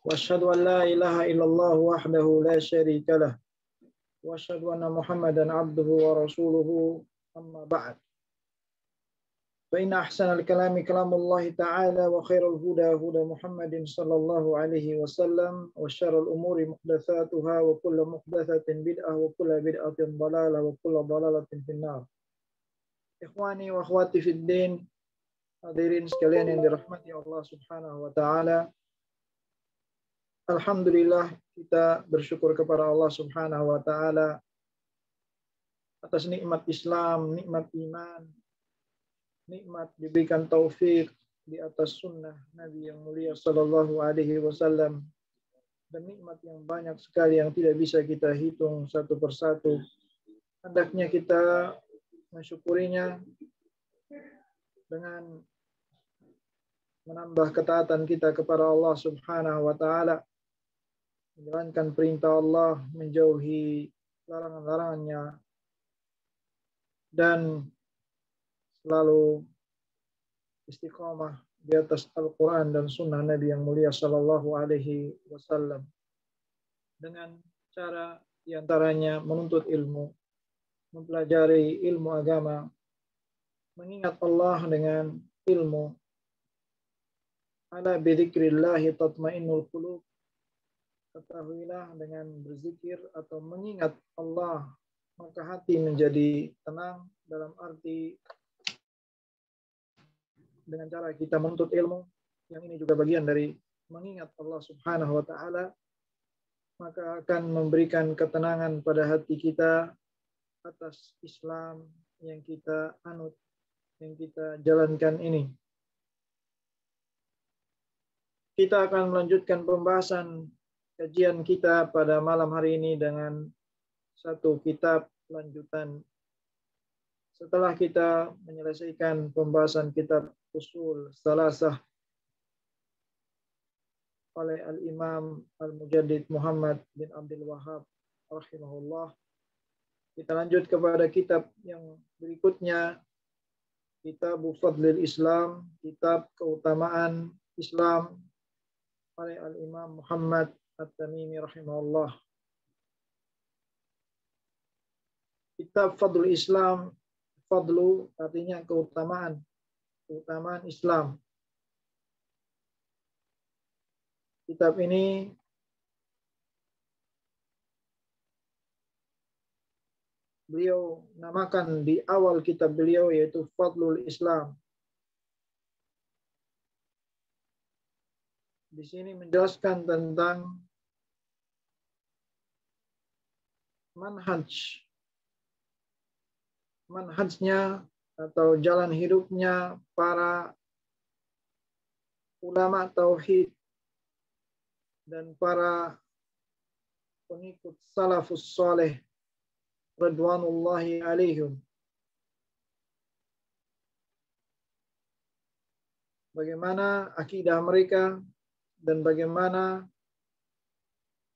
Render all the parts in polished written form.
وأشهد أن لا إله إلا الله وحده لا شريك له وأشهد أن محمدا عبده ورسوله أما بعد فإن أحسن الكلام كلام الله تعالى وخير الهدى هدى محمد صلى الله عليه وسلم وشر الأمور محدثاتها وكل محدثة بدعة وكل بدعة ضلالة وكل ضلالة في النار. Ikhwani wa akhwati fid din, hadirin sekalian yang dirahmati Allah Subhanahu wa taala. Alhamdulillah, kita bersyukur kepada Allah Subhanahu wa taala atas nikmat Islam, nikmat iman, nikmat diberikan taufik di atas sunnah Nabi yang mulia sallallahu alaihi wasallam, dan nikmat yang banyak sekali yang tidak bisa kita hitung satu persatu. Hendaknya kita mensyukurinya dengan menambah ketaatan kita kepada Allah Subhanahu wa taala, menjalankan perintah Allah, menjauhi larangan-larangannya, dan selalu istiqamah di atas Al-Quran dan Sunnah Nabi yang mulia Sallallahu Alaihi Wasallam, dengan cara diantaranya menuntut ilmu, mempelajari ilmu agama, mengingat Allah dengan ilmu. Ala bidzikrillahi tatmainnul qulub. Ketahuilah dengan berzikir atau mengingat Allah, maka hati menjadi tenang, dalam arti dengan cara kita menuntut ilmu, yang ini juga bagian dari mengingat Allah Subhanahu wa taala, maka akan memberikan ketenangan pada hati kita atas Islam yang kita anut, yang kita jalankan ini. Kita akan melanjutkan pembahasan kajian kita pada malam hari ini dengan satu kitab lanjutan. Setelah kita menyelesaikan pembahasan kitab Usul Salasah oleh Al-Imam Al-Mujaddid Muhammad bin Abdul Wahhab rahimahullah, kita lanjut kepada kitab yang berikutnya, Kitab Fadlil Islam, kitab keutamaan Islam oleh Al-Imam Muhammad At-Tamimi rahimahullah. Kitab Fadlul Islam, fadlu artinya keutamaan, keutamaan Islam. Kitab ini beliau namakan di awal kitab beliau yaitu Fadlul Islam. Di sini menjelaskan tentang manhajnya atau jalan hidupnya para ulama tauhid dan para pengikut salafus saleh radwanullahi alaihim. Bagaimana akidah mereka dan bagaimana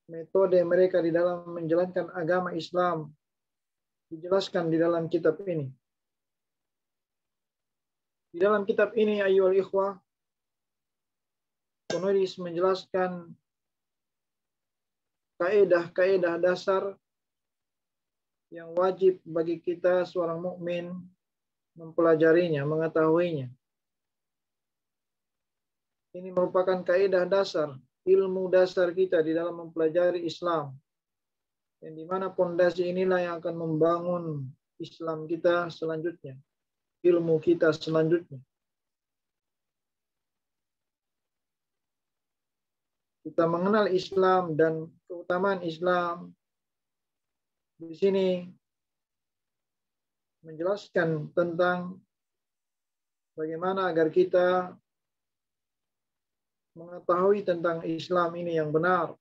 metode mereka di dalam menjalankan agama Islam dijelaskan di dalam kitab ini. Di dalam kitab ini, ayyuhal ikhwah, penulis menjelaskan kaidah-kaidah dasar yang wajib bagi kita seorang mukmin mempelajarinya, mengetahuinya. Ini merupakan kaidah dasar, ilmu dasar kita di dalam mempelajari Islam. Yang di mana pondasi inilah yang akan membangun Islam kita selanjutnya, ilmu kita selanjutnya. Kita mengenal Islam dan keutamaan Islam. Di sini menjelaskan tentang bagaimana agar kita mengetahui tentang Islam ini yang benar,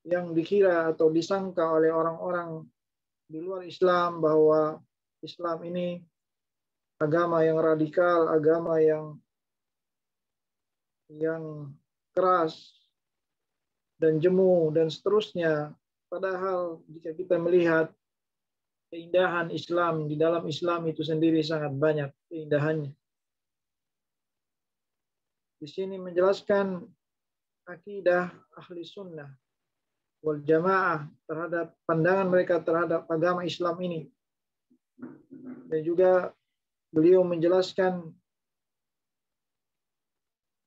yang dikira atau disangka oleh orang-orang di luar Islam bahwa Islam ini agama yang radikal, agama yang keras dan jemu dan seterusnya. Padahal jika kita melihat keindahan Islam, di dalam Islam itu sendiri sangat banyak keindahannya. Di sini menjelaskan akidah ahli sunnah wal jamaah, terhadap pandangan mereka terhadap agama Islam ini. Dan juga beliau menjelaskan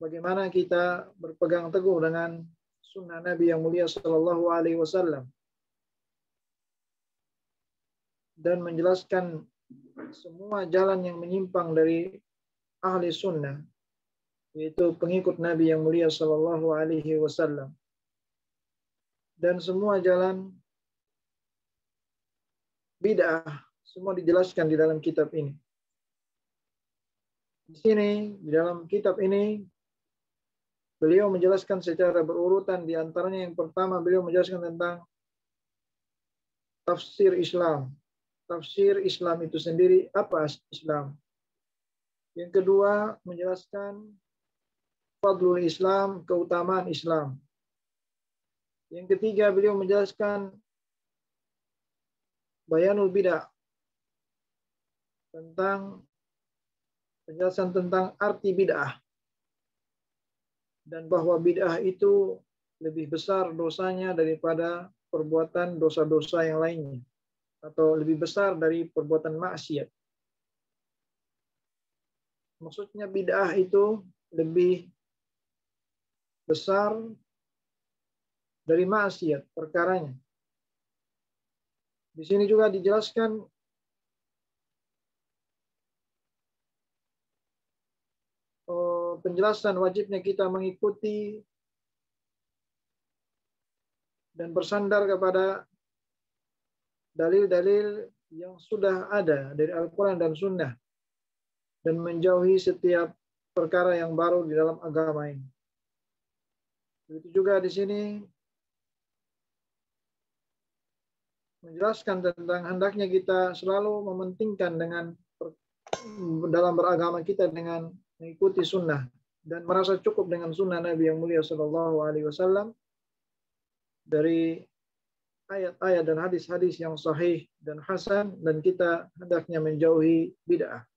bagaimana kita berpegang teguh dengan sunnah Nabi yang mulia Sallallahu Alaihi Wasallam, dan menjelaskan semua jalan yang menyimpang dari ahli sunnah, yaitu pengikut Nabi yang mulia Sallallahu Alaihi Wasallam, dan semua jalan bid'ah semua dijelaskan di dalam kitab ini. Di sini, di dalam kitab ini, beliau menjelaskan secara berurutan. Di antaranya yang pertama, beliau menjelaskan tentang tafsir Islam. Tafsir Islam itu sendiri, apa Islam. Yang kedua, menjelaskan fadlul Islam, keutamaan Islam. Yang ketiga, beliau menjelaskan bayanul bid'ah, tentang penjelasan tentang arti bid'ah, dan bahwa bid'ah itu lebih besar dosanya daripada perbuatan dosa-dosa yang lainnya, atau lebih besar dari perbuatan maksiat. Maksudnya bid'ah itu lebih besar dari maksiat perkaranya. Di sini juga dijelaskan penjelasan wajibnya kita mengikuti dan bersandar kepada dalil-dalil yang sudah ada dari Al-Quran dan Sunnah, dan menjauhi setiap perkara yang baru di dalam agama ini. Begitu juga di sini menjelaskan tentang hendaknya kita selalu mementingkan dalam beragama kita dengan mengikuti sunnah, dan merasa cukup dengan sunnah Nabi yang mulia Sallallahu Alaihi Wasallam dari ayat-ayat dan hadis-hadis yang sahih dan hasan, dan kita hendaknya menjauhi bid'ah.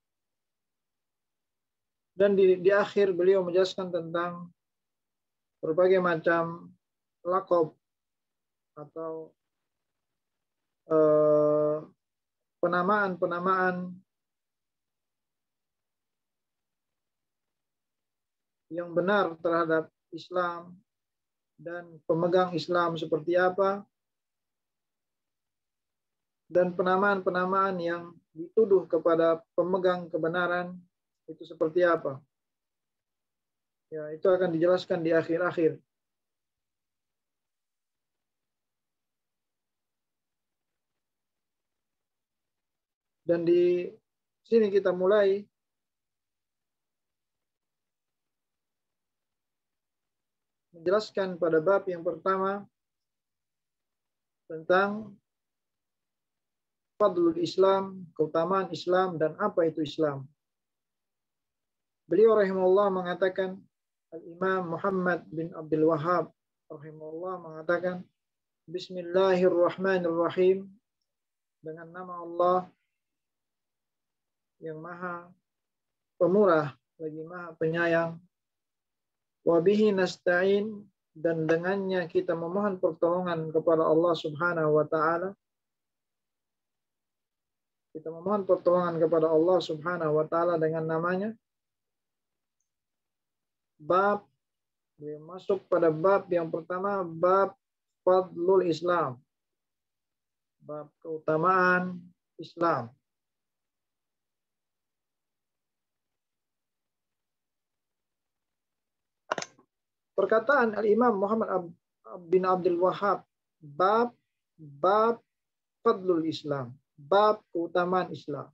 Dan di akhir beliau menjelaskan tentang berbagai macam laqab atau penamaan-penamaan yang benar terhadap Islam dan pemegang Islam seperti apa, dan penamaan-penamaan yang dituduh kepada pemegang kebenaran itu seperti apa. Ya, itu akan dijelaskan di akhir-akhir. Dan di sini kita mulai menjelaskan pada bab yang pertama tentang fadlul Islam, keutamaan Islam, dan apa itu Islam. Beliau rahimahullah mengatakan, Al-Imam Muhammad bin Abdul Wahhab rahimahullah mengatakan, Bismillahirrahmanirrahim, dengan nama Allah yang maha pemurah lagi maha penyayang. Wabihi nasta'in, dan dengannya kita memohon pertolongan kepada Allah Subhanahu wa taala. Kita memohon pertolongan kepada Allah Subhanahu wa taala dengan namanya. Bab, masuk pada bab yang pertama, bab fadlul Islam. Bab keutamaan Islam. Perkataan Al-Imam Muhammad bin Abdul Wahhab, bab fadlul Islam, bab keutamaan Islam.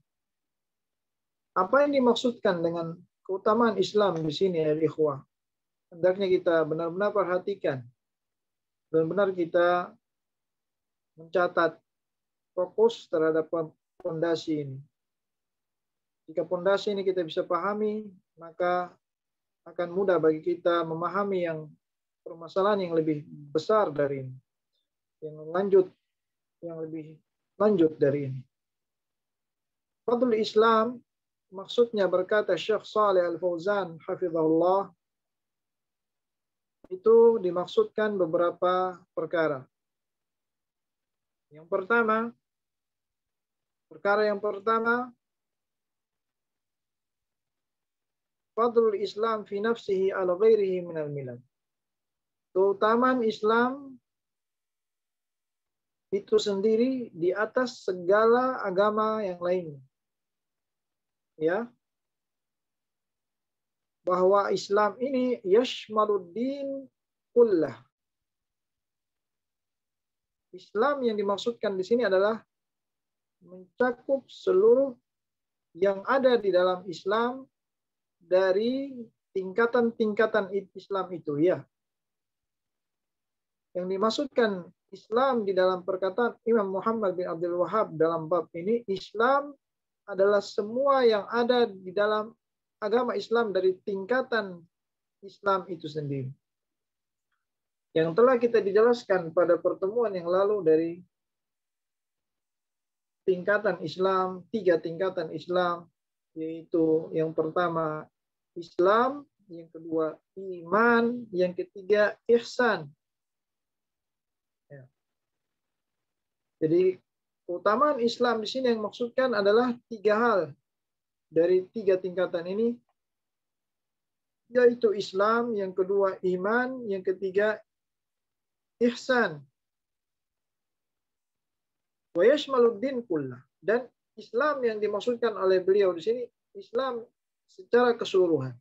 Apa yang dimaksudkan dengan keutamaan Islam di sini, ya ikhwah? Hendaknya kita benar-benar perhatikan, benar-benar kita mencatat, fokus terhadap fondasi ini. Jika fondasi ini kita bisa pahami, maka akan mudah bagi kita memahami yang permasalahan yang lebih besar dari ini, yang lebih lanjut dari ini. Fadlul Islam maksudnya, berkata Syekh Shalih Al-Fauzan hafizahullah, itu dimaksudkan beberapa perkara. Perkara yang pertama, fadlul Islam fi nafsihi ala ghairihi minal milal. Keutamaan Islam itu sendiri di atas segala agama yang lainnya. Ya. Bahwa Islam ini yashmaluddin kullah. Islam yang dimaksudkan di sini adalah mencakup seluruh yang ada di dalam Islam dari tingkatan-tingkatan Islam itu, ya. Yang dimaksudkan Islam di dalam perkataan Imam Muhammad bin Abdul Wahhab dalam bab ini, Islam adalah semua yang ada di dalam agama Islam dari tingkatan Islam itu sendiri. Yang telah kita dijelaskan pada pertemuan yang lalu dari tingkatan Islam, 3 tingkatan Islam, yaitu yang pertama Islam, yang kedua iman, yang ketiga ihsan. Ya. Jadi keutamaan Islam di sini yang maksudkan adalah 3 hal dari 3 tingkatan ini, yaitu Islam, yang kedua iman, yang ketiga ihsan. Wa yashmaluddin kullah. Dan Islam yang dimaksudkan oleh beliau di sini Islam secara keseluruhan.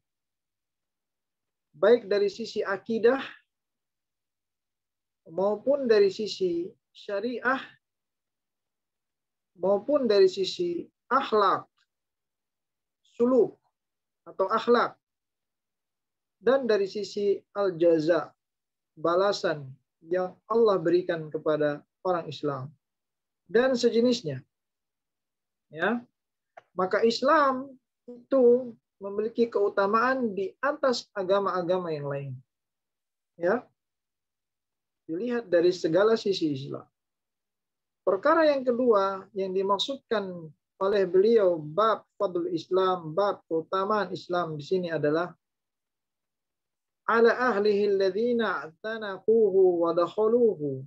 Baik dari sisi akidah maupun dari sisi syariah maupun dari sisi akhlak, suluk atau akhlak, dan dari sisi al-jaza, balasan yang Allah berikan kepada orang Islam dan sejenisnya. Ya. Maka Islam itu memiliki keutamaan di atas agama-agama yang lain. Ya. Dilihat dari segala sisi Islam. Perkara yang kedua yang dimaksudkan oleh beliau bab fadl Islam, bab keutamaan Islam di sini adalah ala ahlihi alladhina atanaquhu wa dakhaluhu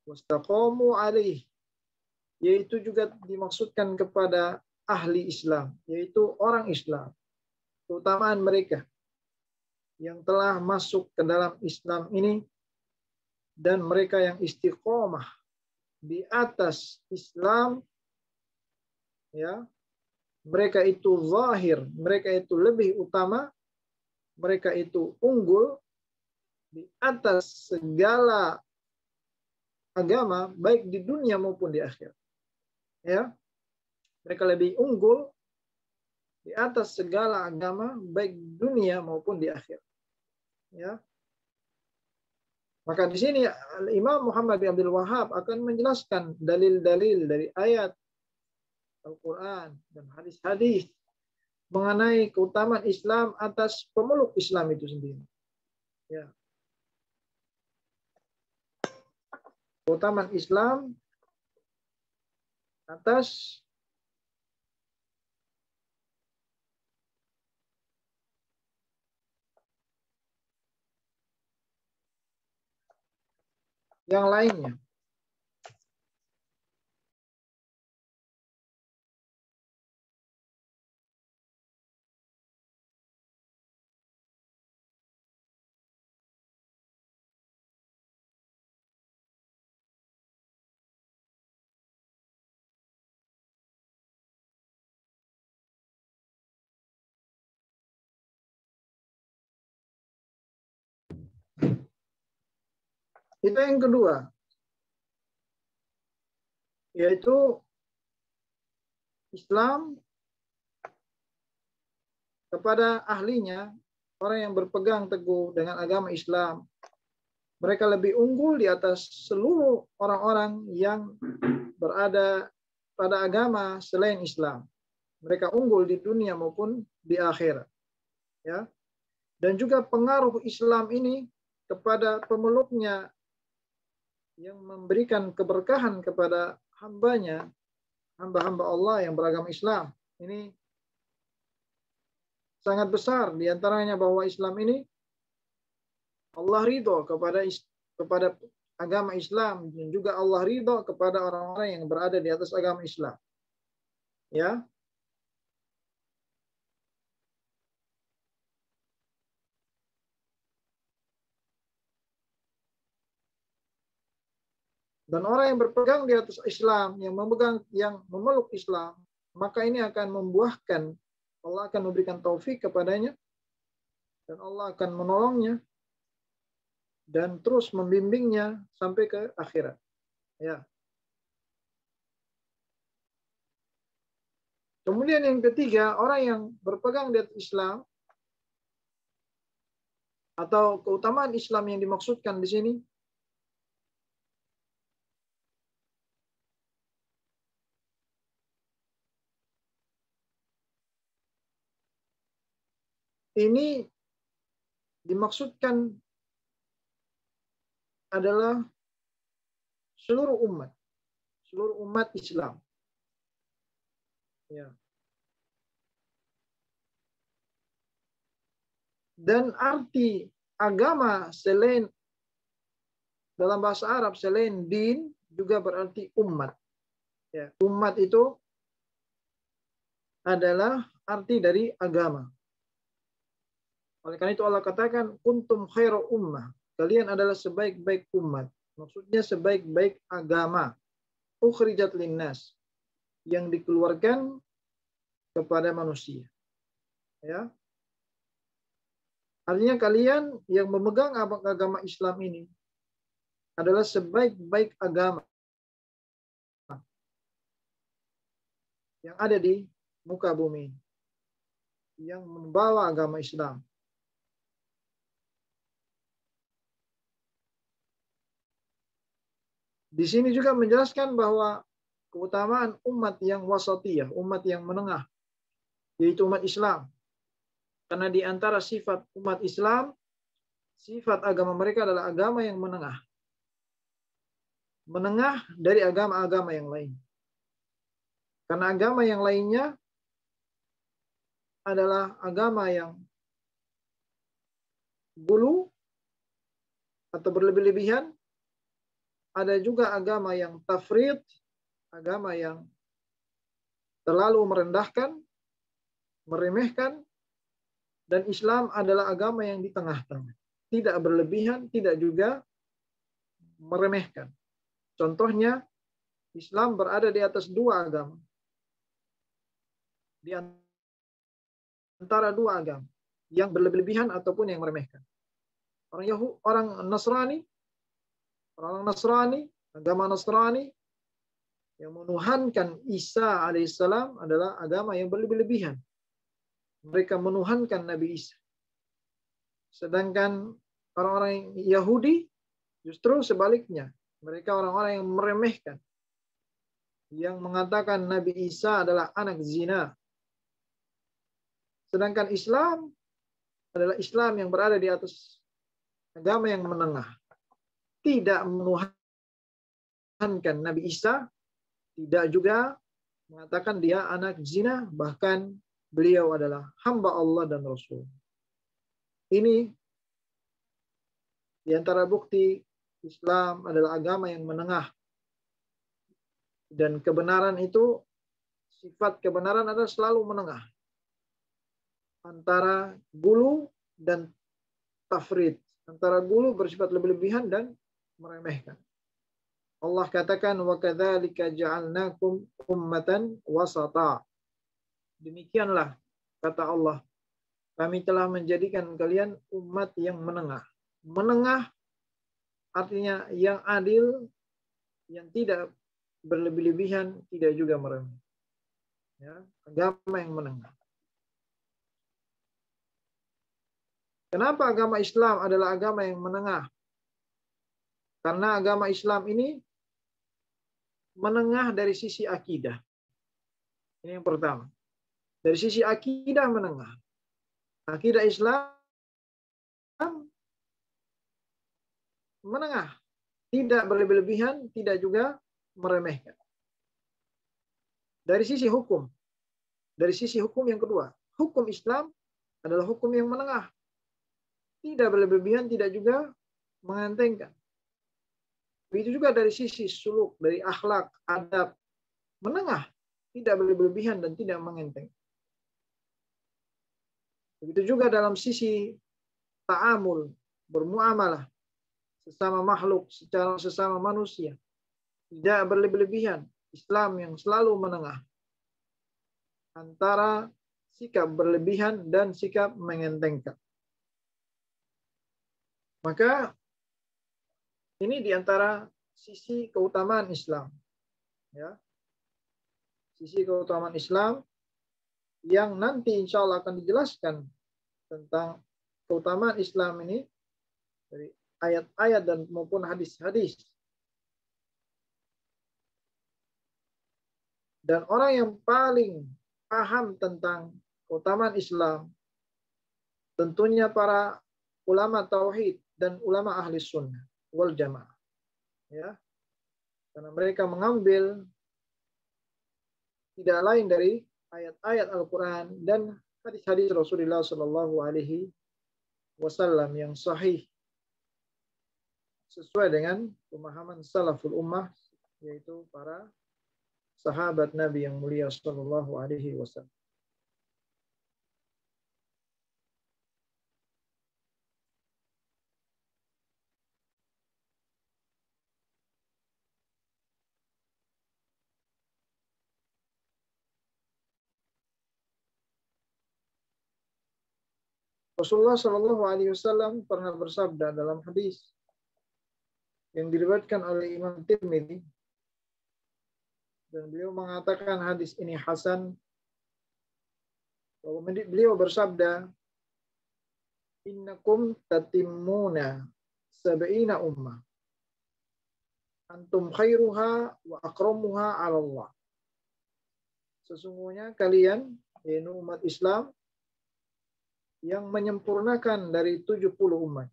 wastaqamu alaihi, yaitu juga dimaksudkan kepada ahli Islam, yaitu orang Islam, keutamaan mereka yang telah masuk ke dalam Islam ini dan mereka yang istiqomah di atas Islam, ya, mereka itu zahir, mereka itu lebih utama, mereka itu unggul di atas segala agama baik di dunia maupun di akhirat. Ya. Mereka lebih unggul di atas segala agama baik di dunia maupun di akhirat. Ya. Maka di sini Imam Muhammad bin Abdul Wahhab akan menjelaskan dalil-dalil dari ayat Al-Quran dan hadis-hadis mengenai keutamaan Islam atas pemeluk Islam itu sendiri. Ya. Keutamaan Islam atas yang lainnya. Itu yang kedua, yaitu Islam kepada ahlinya, orang yang berpegang teguh dengan agama Islam, mereka lebih unggul di atas seluruh orang-orang yang berada pada agama selain Islam. Mereka unggul di dunia maupun di akhirat. Ya. Dan juga pengaruh Islam ini kepada pemeluknya yang memberikan keberkahan kepada hambanya, hamba-hamba Allah yang beragama Islam. Ini sangat besar, di antaranya bahwa Islam ini Allah ridho kepada agama Islam, dan juga Allah ridho kepada orang-orang yang berada di atas agama Islam. Ya. Dan orang yang berpegang di atas Islam, yang memeluk Islam, maka ini akan membuahkan, Allah akan memberikan taufik kepadanya, dan Allah akan menolongnya dan terus membimbingnya sampai ke akhirat. Ya. Kemudian yang ketiga, orang yang berpegang di atas Islam, atau keutamaan Islam yang dimaksudkan di sini, ini dimaksudkan adalah seluruh umat Islam. Ya. Dan arti agama selain dalam bahasa Arab selain din juga berarti umat. Ya. Umat itu adalah arti dari agama. Oleh karena itu Allah katakan kuntum khairu ummah. Kalian adalah sebaik-baik umat. Maksudnya sebaik-baik agama. Ukhrijat linnas. Yang dikeluarkan kepada manusia. Ya. Artinya kalian yang memegang agama Islam ini adalah sebaik-baik agama yang ada di muka bumi, yang membawa agama Islam. Di sini juga menjelaskan bahwa keutamaan umat yang wasatiyah, umat yang menengah, yaitu umat Islam. Karena di antara sifat umat Islam, sifat agama mereka adalah agama yang menengah. Menengah dari agama-agama yang lain. Karena agama yang lainnya adalah agama yang gulu atau berlebih-lebihan. Ada juga agama yang tafrid, agama yang terlalu merendahkan, meremehkan, dan Islam adalah agama yang di tengah-tengah. Tidak berlebihan, tidak juga meremehkan. Contohnya, Islam berada di atas dua agama. Di antara dua agama. Yang berlebihan ataupun yang meremehkan. Orang Nasrani, agama Nasrani, yang menuhankan Isa alaihissalam adalah agama yang berlebihan. Mereka menuhankan Nabi Isa. Sedangkan orang-orang Yahudi justru sebaliknya. Mereka orang-orang yang meremehkan. Yang mengatakan Nabi Isa adalah anak zina. Sedangkan Islam adalah Islam yang berada di atas agama yang menengah. Tidak menuhankan Nabi Isa, tidak juga mengatakan dia anak zina, bahkan beliau adalah hamba Allah dan Rasul. Ini di antara bukti Islam adalah agama yang menengah. Dan kebenaran itu, sifat kebenaran adalah selalu menengah. Antara gulu dan tafrid. Antara gulu bersifat lebih-lebihan dan meremehkan. Allah katakan wa kadzalika ja'alnakum ummatan wasata. Demikianlah kata Allah, kami telah menjadikan kalian umat yang menengah. Menengah artinya yang adil, yang tidak berlebih-lebihan, tidak juga meremeh. Ya, agama yang menengah. Kenapa agama Islam adalah agama yang menengah? Karena agama Islam ini menengah dari sisi akidah. Ini yang pertama. Dari sisi akidah menengah. Akidah Islam menengah. Tidak berlebihan, tidak juga meremehkan. Dari sisi hukum. Dari sisi hukum yang kedua. Hukum Islam adalah hukum yang menengah. tidak berlebihan, tidak juga mengentengkan. Begitu juga dari sisi suluk, dari akhlak, adab, menengah, tidak berlebihan dan tidak mengenteng. Begitu juga dalam sisi ta'amul, bermuamalah sesama makhluk, secara sesama manusia, tidak berlebihan. Islam yang selalu menengah antara sikap berlebihan dan sikap mengentengkan. Maka ini diantara sisi keutamaan Islam, ya, sisi keutamaan Islam yang nanti insya Allah akan dijelaskan tentang keutamaan Islam ini dari ayat-ayat dan maupun hadis-hadis. Dan orang yang paling paham tentang keutamaan Islam tentunya para ulama tauhid dan ulama ahli sunnah wal jamaah, ya, karena mereka mengambil tidak lain dari ayat-ayat Al-Quran dan hadis-hadis Rasulullah Shallallahu Alaihi Wasallam yang sahih sesuai dengan pemahaman salaful ummah, yaitu para sahabat Nabi yang mulia Shallallahu Alaihi Wasallam. Rasulullah Shallallahu Alaihi Wasallam pernah bersabda dalam hadis yang diriwayatkan oleh Imam Tirmidzi, dan beliau mengatakan hadis ini hasan, bahwa beliau bersabda, innakum tatimmuna sab'ina ummah antum khairuha wa akramuha 'ala Allah. Sesungguhnya kalian, yaitu umat Islam, yang menyempurnakan dari 70 umat.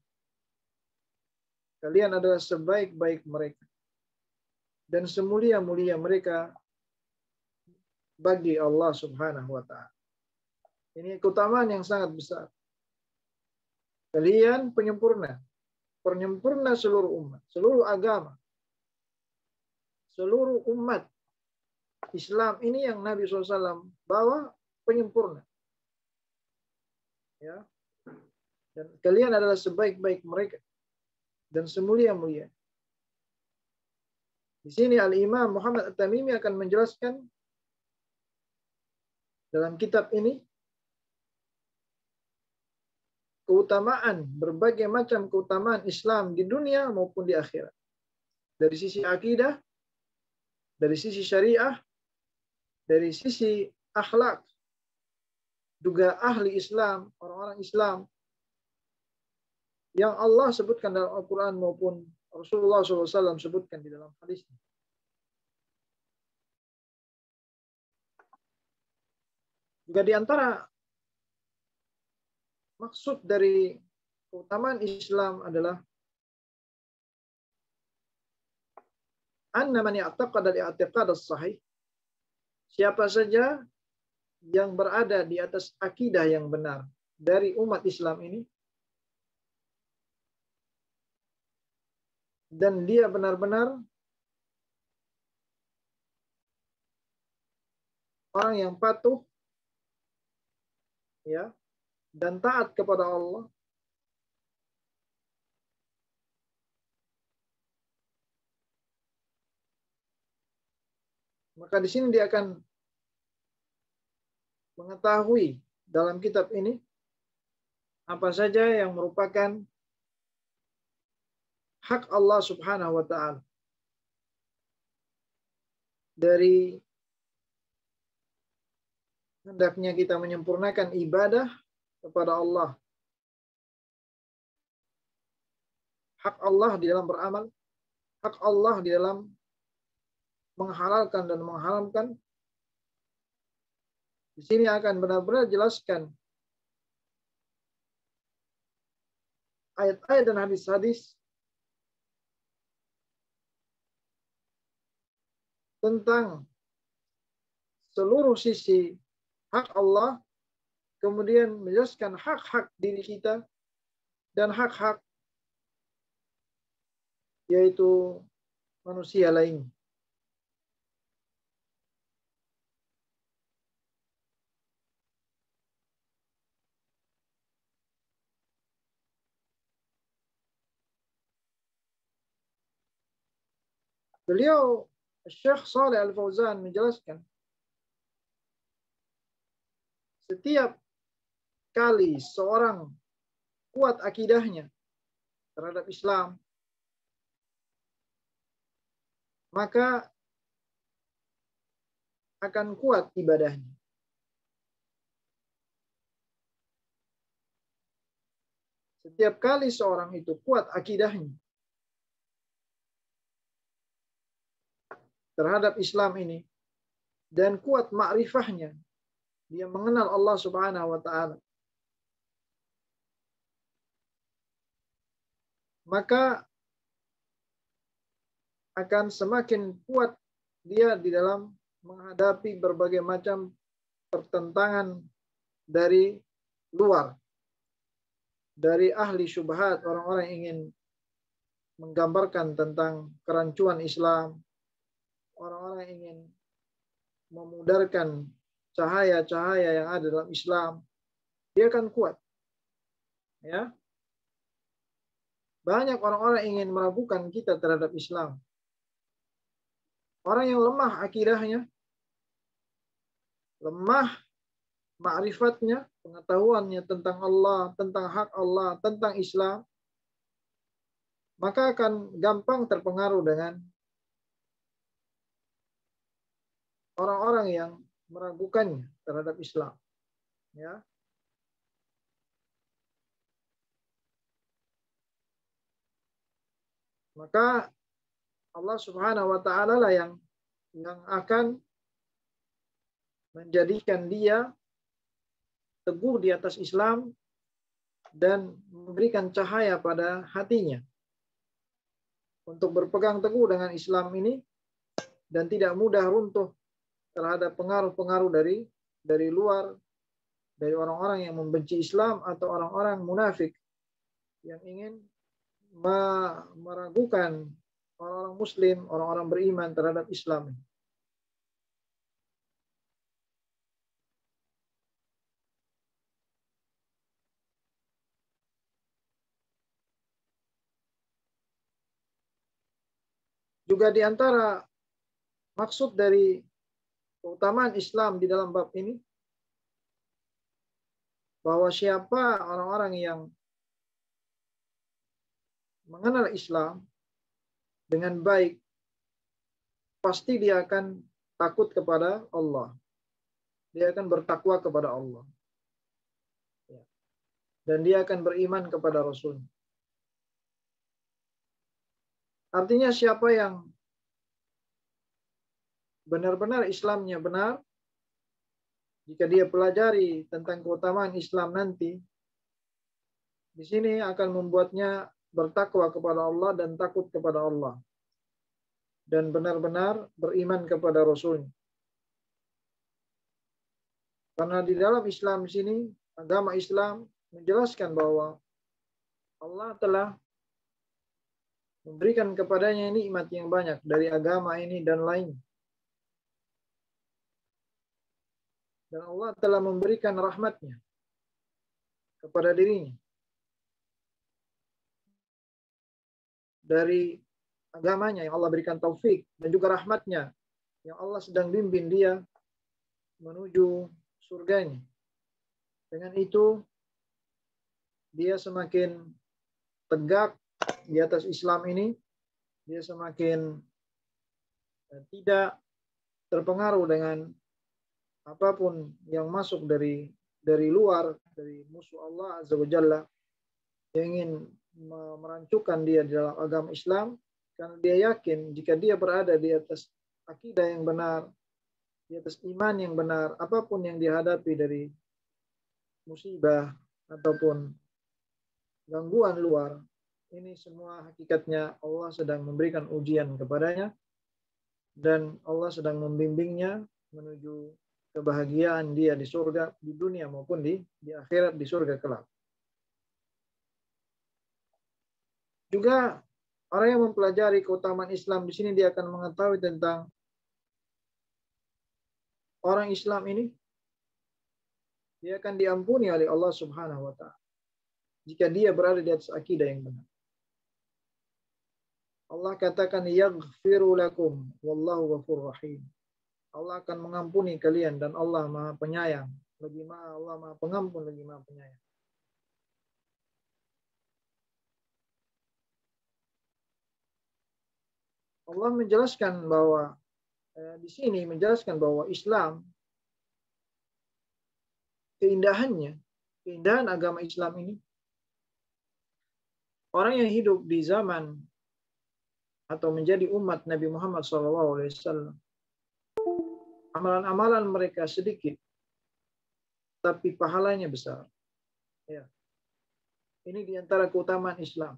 Kalian adalah sebaik-baik mereka dan semulia-mulia mereka bagi Allah Subhanahu wa taala. Ini keutamaan yang sangat besar. Kalian penyempurna seluruh umat, seluruh agama, seluruh umat Islam ini yang Nabi SAW bawa penyempurna. Ya, dan kalian adalah sebaik-baik mereka dan semulia-mulia. Di sini Al-Imam Muhammad At-Tamimi akan menjelaskan dalam kitab ini keutamaan, berbagai macam keutamaan Islam di dunia maupun di akhirat. Dari sisi akidah, dari sisi syariah, dari sisi akhlak, juga ahli Islam, orang-orang Islam yang Allah sebutkan dalam Al-Quran maupun Rasulullah SAW sebutkan di dalam hadis. Juga di antara maksud dari keutamaan Islam adalah anna man ya'taqada al-i'tiqad as-sahih, siapa saja yang berada di atas akidah yang benar dari umat Islam ini, dan dia benar-benar orang yang patuh, ya, dan taat kepada Allah, maka di sini dia akan mengetahui dalam kitab ini apa saja yang merupakan hak Allah Subhanahu wa taala dari hendaknya kita menyempurnakan ibadah kepada Allah, hak Allah di dalam beramal, hak Allah di dalam menghalalkan dan mengharamkan. Di sini akan benar-benar jelaskan ayat-ayat dan hadis-hadis tentang seluruh sisi hak Allah, kemudian menjelaskan hak-hak diri kita dan hak-hak yaitu manusia lain. Beliau Syekh Shalih Al-Fauzan menjelaskan, setiap kali seorang kuat akidahnya terhadap Islam, maka akan kuat ibadahnya. Setiap kali seorang itu kuat akidahnya terhadap Islam ini dan kuat makrifahnya, dia mengenal Allah Subhanahu wa taala, maka akan semakin kuat dia di dalam menghadapi berbagai macam pertentangan dari luar, dari ahli syubhat, orang-orang yang ingin menggambarkan tentang kerancuan Islam, orang-orang yang ingin memudarkan cahaya-cahaya yang ada dalam Islam, dia akan kuat. Ya, banyak orang-orang ingin meragukan kita terhadap Islam. Orang yang lemah akidahnya, lemah ma'rifatnya, pengetahuannya tentang Allah, tentang hak Allah, tentang Islam, maka akan gampang terpengaruh dengan orang-orang yang meragukannya terhadap Islam. Ya. Maka Allah Subhanahu wa taala lah yang akan menjadikan dia teguh di atas Islam dan memberikan cahaya pada hatinya untuk berpegang teguh dengan Islam ini dan tidak mudah runtuh terhadap pengaruh-pengaruh dari luar, dari orang-orang yang membenci Islam atau orang-orang munafik yang ingin meragukan orang-orang Muslim, orang-orang beriman terhadap Islam. Juga di antara maksud dari keutamaan Islam di dalam bab ini, bahwa siapa orang-orang yang mengenal Islam dengan baik, pasti dia akan takut kepada Allah. Dia akan bertakwa kepada Allah. Dan dia akan beriman kepada Rasul. Artinya siapa yang benar-benar Islamnya benar, jika dia pelajari tentang keutamaan Islam nanti, di sini akan membuatnya bertakwa kepada Allah dan takut kepada Allah. Dan benar-benar beriman kepada Rasul. Karena di dalam Islam di sini, agama Islam menjelaskan bahwa Allah telah memberikan kepadanya nikmat yang banyak dari agama ini dan lain. Dan Allah telah memberikan rahmatnya kepada dirinya. Dari agamanya yang Allah berikan taufik dan juga rahmatnya yang Allah sedang bimbing dia menuju surganya. Dengan itu dia semakin tegak di atas Islam ini, dia semakin tidak terpengaruh dengan apapun yang masuk dari luar, dari musuh Allah Azza wa Jalla yang ingin merancukan dia di dalam agama Islam, karena dia yakin jika dia berada di atas akidah yang benar, di atas iman yang benar, apapun yang dihadapi dari musibah ataupun gangguan luar, ini semua hakikatnya Allah sedang memberikan ujian kepadanya dan Allah sedang membimbingnya menuju kebahagiaan dia di surga, di dunia maupun di akhirat, di surga kelak. Juga orang yang mempelajari keutamaan Islam di sini dia akan mengetahui tentang orang Islam ini, dia akan diampuni oleh Allah Subhanahu wa taala jika dia berada di atas akidah yang benar. Allah katakan yaghfiru lakum wallahu ghafurur rahim. Allah akan mengampuni kalian dan Allah Maha Penyayang. Allah Maha Pengampun lagi Maha Penyayang. Allah menjelaskan bahwa di sini menjelaskan bahwa Islam, keindahan agama Islam ini, orang yang hidup di zaman atau menjadi umat Nabi Muhammad SAW, amalan-amalan mereka sedikit, tapi pahalanya besar. Ya. Ini diantara keutamaan Islam.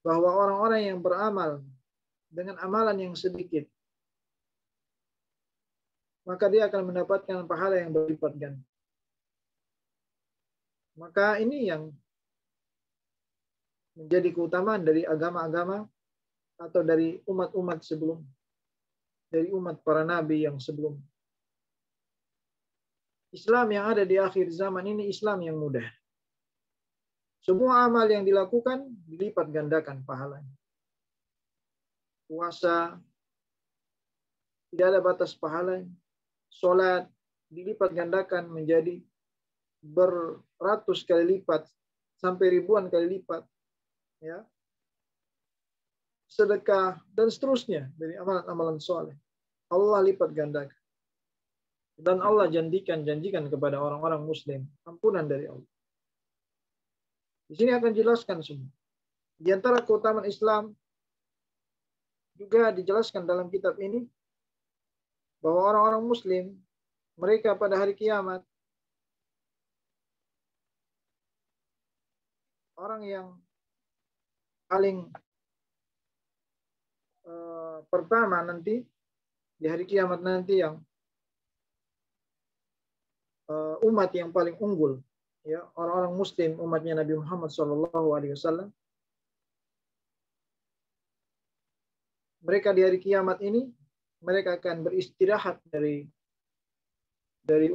Bahwa orang-orang yang beramal dengan amalan yang sedikit, maka dia akan mendapatkan pahala yang berlipat ganda. Maka ini yang menjadi keutamaan dari agama-agama atau dari umat-umat sebelum, dari umat para nabi yang sebelum. Islam yang ada di akhir zaman ini Islam yang mudah. Semua amal yang dilakukan dilipat gandakan pahalanya. Puasa tidak ada batas pahalanya. Salat dilipat gandakan menjadi beratus kali lipat sampai ribuan kali lipat. Ya. Sedekah dan seterusnya dari amalan-amalan soleh. Allah lipat gandakan. Dan Allah janjikan kepada orang-orang muslim ampunan dari Allah. Di sini akan jelaskan semua. Di antara keutamaan Islam juga dijelaskan dalam kitab ini bahwa orang-orang muslim mereka pada hari kiamat orang yang paling pertama nanti di hari kiamat nanti yang umat yang paling unggul, ya, orang-orang muslim umatnya Nabi Muhammad SAW. Mereka di hari kiamat ini mereka akan beristirahat dari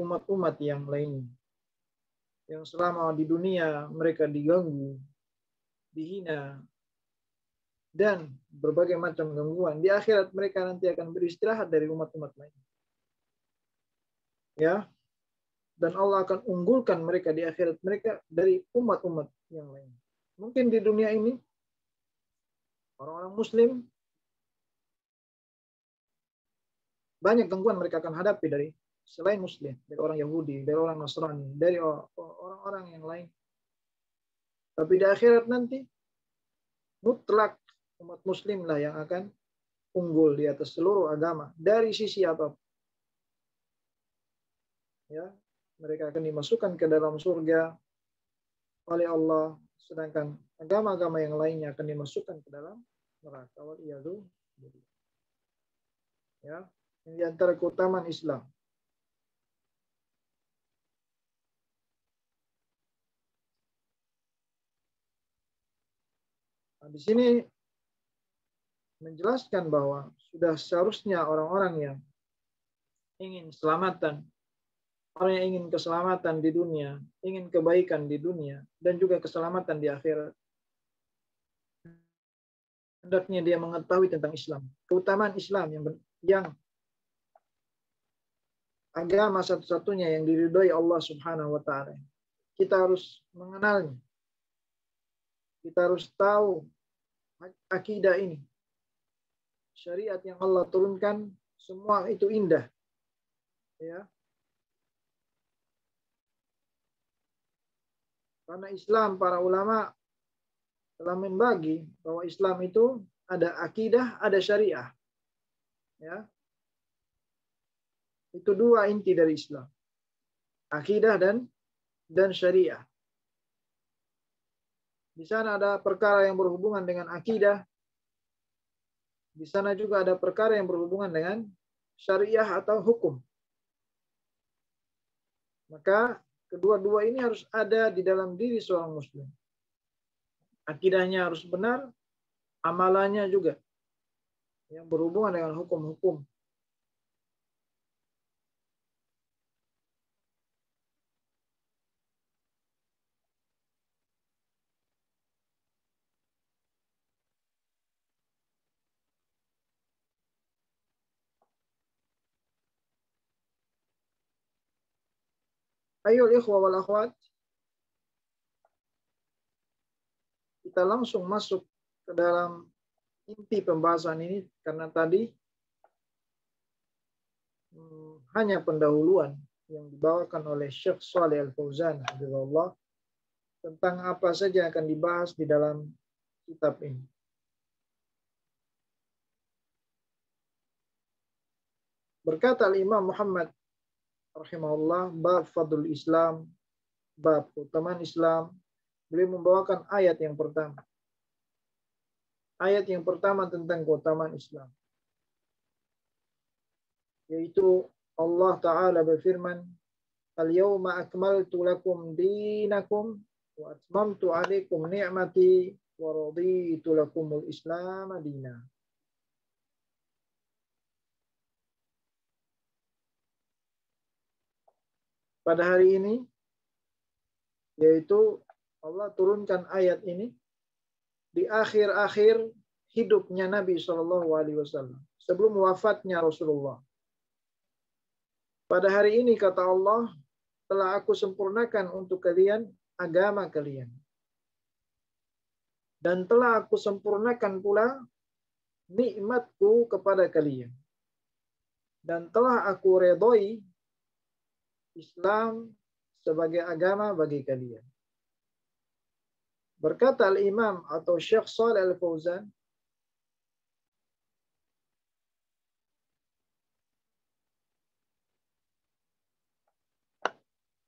umat-umat yang lainnya, yang selama di dunia mereka diganggu, dihina, dan berbagai macam gangguan. Di akhirat mereka nanti akan beristirahat dari umat-umat lain. Ya. Dan Allah akan unggulkan mereka di akhirat mereka dari umat-umat yang lain. Mungkin di dunia ini orang-orang muslim banyak gangguan mereka akan hadapi dari selain muslim, dari orang Yahudi, dari orang Nasrani, dari orang-orang yang lain. Tapi di akhirat nanti mutlak umat muslim lah yang akan unggul di atas seluruh agama dari sisi apapun. Ya, mereka akan dimasukkan ke dalam surga oleh Allah, sedangkan agama-agama yang lainnya akan dimasukkan ke dalam neraka. Waliyadu. Ya, ini di antara keutamaan Islam. Nah, di sini menjelaskan bahwa sudah seharusnya orang-orang yang ingin keselamatan, orang yang ingin keselamatan di dunia, ingin kebaikan di dunia, dan juga keselamatan di akhirat, hendaknya dia mengetahui tentang Islam, keutamaan Islam yang agama satu-satunya yang diridhoi Allah Subhanahu wa taala. Kita harus mengenalnya. Kita harus tahu akidah ini. Syariat yang Allah turunkan semua itu indah. Ya. Karena Islam, para ulama telah membagi bahwa Islam itu ada akidah, ada syariah. Ya. Itu dua inti dari Islam. Akidah dan syariah. Di sana ada perkara yang berhubungan dengan akidah. Di sana juga ada perkara yang berhubungan dengan syariah atau hukum. Maka kedua-dua ini harus ada di dalam diri seorang muslim. Akidahnya harus benar, amalannya juga yang berhubungan dengan hukum-hukum. Ayo ikhwah wal akhwat, kita langsung masuk ke dalam inti pembahasan ini karena tadi hanya pendahuluan yang dibawakan oleh Syekh Shalih Al-Fauzan hafizahullah tentang apa saja yang akan dibahas di dalam kitab ini. Berkata Imam Muhammad rahimahullah, bab fadlul Islam, bab keutamaan Islam. Beliau membawakan ayat yang pertama. Ayat yang pertama tentang keutamaan Islam, yaitu Allah Ta'ala berfirman, Al-yawma akmaltu lakum dinakum wa atmamtu alaikum ni'mati wa raditu lakumul Islam madina. Pada hari ini, yaitu Allah turunkan ayat ini di akhir-akhir hidupnya Nabi SAW, sebelum wafatnya Rasulullah. Pada hari ini, kata Allah, telah aku sempurnakan untuk kalian agama kalian. Dan telah aku sempurnakan pula nikmatku kepada kalian. Dan telah aku redhoi Islam sebagai agama bagi kalian. Berkata Al-Imam atau Syekh Shalih Al-Fauzan,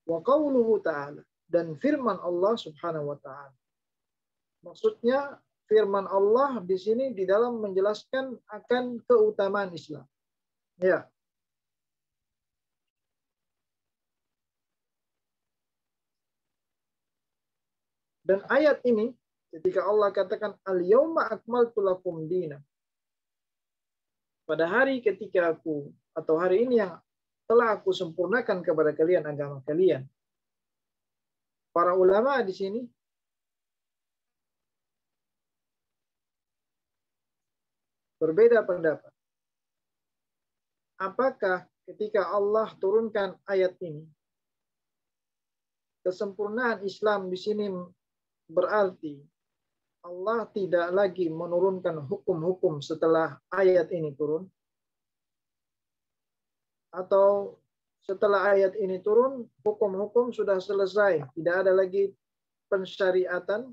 wa qawluhu ta'ala, dan firman Allah Subhanahu wa ta'ala. Maksudnya firman Allah di sini di dalam menjelaskan akan keutamaan Islam. Ya. Dan ayat ini ketika Allah katakan al-yauma akmaltu lakum dinakum, pada hari ketika aku atau hari ini yang telah aku sempurnakan kepada kalian agama kalian. Para ulama di sini berbeda pendapat. Apakah ketika Allah turunkan ayat ini, kesempurnaan Islam di sini berarti Allah tidak lagi menurunkan hukum-hukum setelah ayat ini turun? Atau setelah ayat ini turun, hukum-hukum sudah selesai, tidak ada lagi pensyariatan?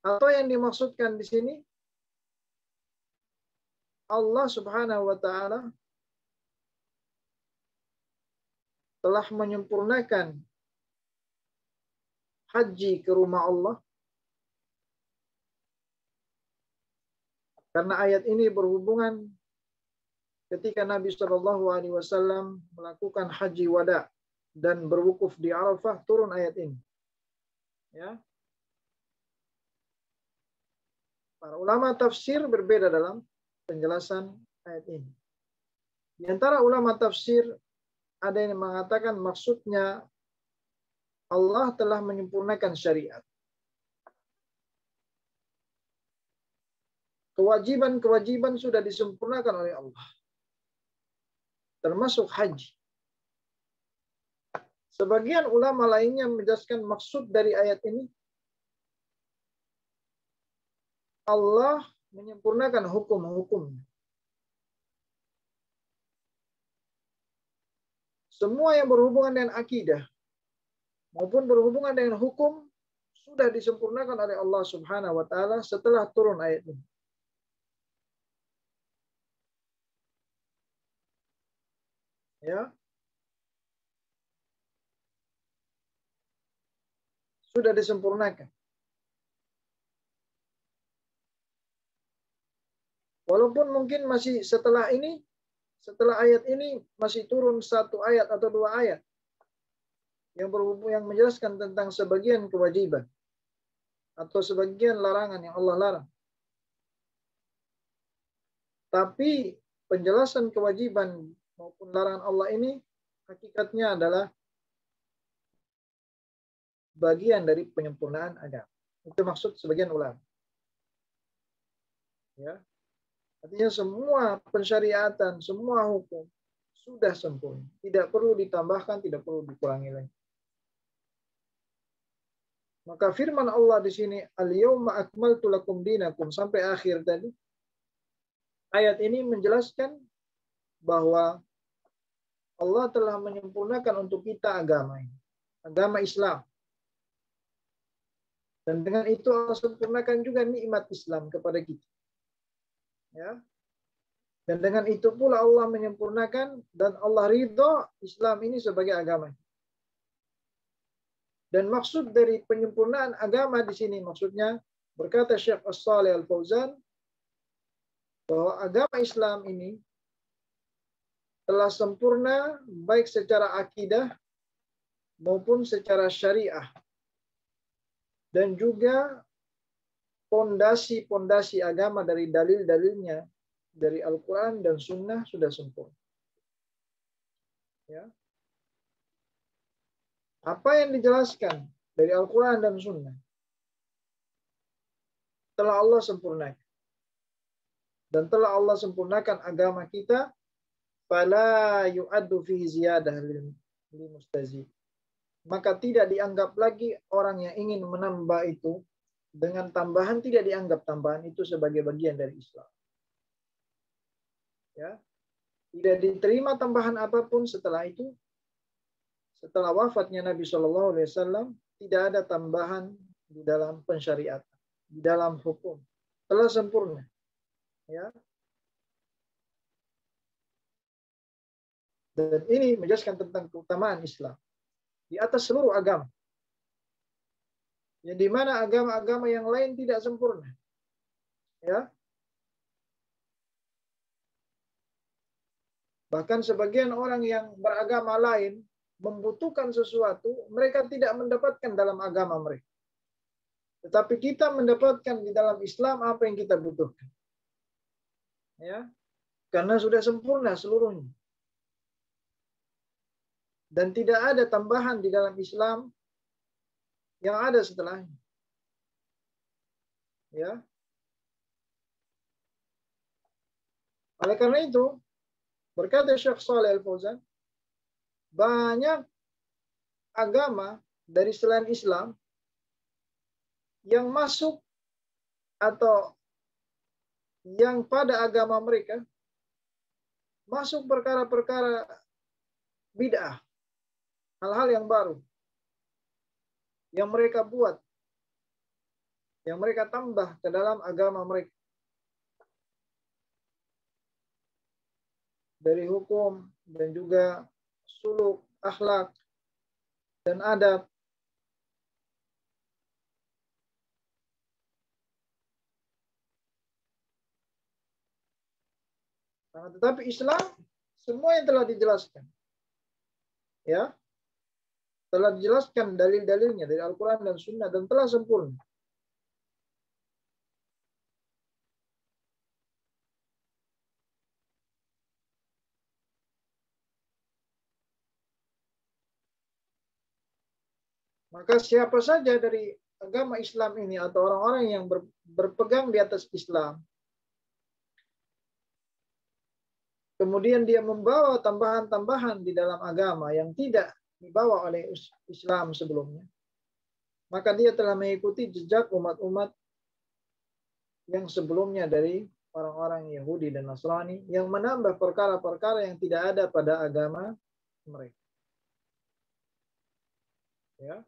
Atau yang dimaksudkan di sini, Allah Subhanahu wa ta'ala telah menyempurnakan haji ke rumah Allah. Karena ayat ini berhubungan ketika Nabi SAW melakukan haji wada dan berwukuf di Arafah, turun ayat ini. Ya. Para ulama tafsir berbeda dalam penjelasan ayat ini. Di antara ulama tafsir ada yang mengatakan maksudnya Allah telah menyempurnakan syariat. Kewajiban-kewajiban sudah disempurnakan oleh Allah. Termasuk haji. Sebagian ulama lainnya menjelaskan maksud dari ayat ini, Allah menyempurnakan hukum-hukumnya. Semua yang berhubungan dengan akidah maupun berhubungan dengan hukum sudah disempurnakan oleh Allah Subhanahu wa ta'ala setelah turun ayat ini. Ya. Sudah disempurnakan. Walaupun mungkin masih setelah ayat ini masih turun satu ayat atau dua ayat yang berhubung, yang menjelaskan tentang sebagian kewajiban. atau sebagian larangan yang Allah larang. Tapi penjelasan kewajiban maupun larangan Allah ini hakikatnya adalah bagian dari penyempurnaan agama. Itu maksud sebagian ulama. Ya. Artinya semua pensyariatan, semua hukum sudah sempurna. Tidak perlu ditambahkan, tidak perlu dikurangi lagi. Maka firman Allah di sini, al-yauma akmaltu lakum dinakum, sampai akhir tadi. Ayat ini menjelaskan bahwa Allah telah menyempurnakan untuk kita agama ini. Agama Islam. Dan dengan itu Allah sempurnakan juga nikmat Islam kepada kita. Ya. Dan dengan itu pula Allah menyempurnakan dan Allah ridho Islam ini sebagai agama. Dan maksud dari penyempurnaan agama di sini maksudnya berkata Syekh As-Shalih Al-Fauzan bahwa agama Islam ini telah sempurna baik secara akidah maupun secara syariah. Dan juga pondasi-pondasi agama dari dalil-dalilnya dari Al-Quran dan Sunnah sudah sempurna. Ya. Apa yang dijelaskan dari Al-Quran dan Sunnah telah Allah sempurnakan. Dan telah Allah sempurnakan agama kita, fala yu'addu fihi ziyadah lil mustazid. Maka tidak dianggap lagi orang yang ingin menambah itu dengan tambahan, tidak dianggap tambahan itu sebagai bagian dari Islam. Ya. Tidak diterima tambahan apapun setelah itu. Setelah wafatnya Nabi Shallallahu Alaihi Wasallam, tidak ada tambahan di dalam pensyariatan, di dalam hukum, telah sempurna. Ya. Dan ini menjelaskan tentang keutamaan Islam di atas seluruh agama. Yang dimana agama-agama yang lain tidak sempurna. Ya. Bahkan sebagian orang yang beragama lain membutuhkan sesuatu, mereka tidak mendapatkan dalam agama mereka. Tetapi kita mendapatkan di dalam Islam apa yang kita butuhkan. Ya. Karena sudah sempurna seluruhnya. Dan tidak ada tambahan di dalam Islam yang ada setelahnya. Ya. Oleh karena itu, berkata Syekh Shalih Al-Fauzan, banyak agama dari selain Islam yang masuk atau yang pada agama mereka masuk perkara-perkara bid'ah, hal-hal yang baru yang mereka buat, yang mereka tambah ke dalam agama mereka. Dari hukum dan juga suluk, akhlak, dan adab. Nah, tetapi Islam, semua yang telah dijelaskan. Ya, telah dijelaskan dalil-dalilnya dari Al-Quran dan Sunnah dan telah sempurna. Maka siapa saja dari agama Islam ini atau orang-orang yang berpegang di atas Islam, kemudian dia membawa tambahan-tambahan di dalam agama yang tidak dibawa oleh Islam sebelumnya, maka dia telah mengikuti jejak umat-umat yang sebelumnya dari orang-orang Yahudi dan Nasrani yang menambah perkara-perkara yang tidak ada pada agama mereka. Ya.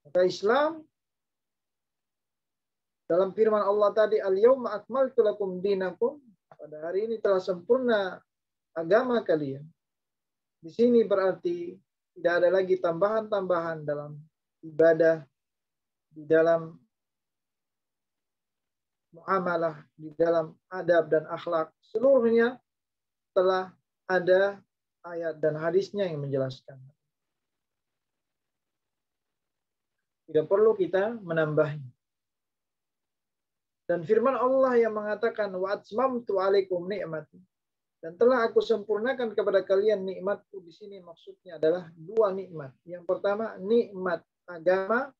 Maka Islam dalam firman Allah tadi, al-yauma akmaltu lakum dinakum, pada hari ini telah sempurna agama kalian. Di sini berarti tidak ada lagi tambahan-tambahan dalam ibadah, di dalam muamalah, di dalam adab dan akhlak. Seluruhnya telah ada ayat dan hadisnya yang menjelaskan. Tidak perlu kita menambahnya. Dan firman Allah yang mengatakan wa atmamtu alaikum ni'mati, dan telah aku sempurnakan kepada kalian nikmatku, di sini maksudnya adalah dua nikmat. Yang pertama nikmat agama,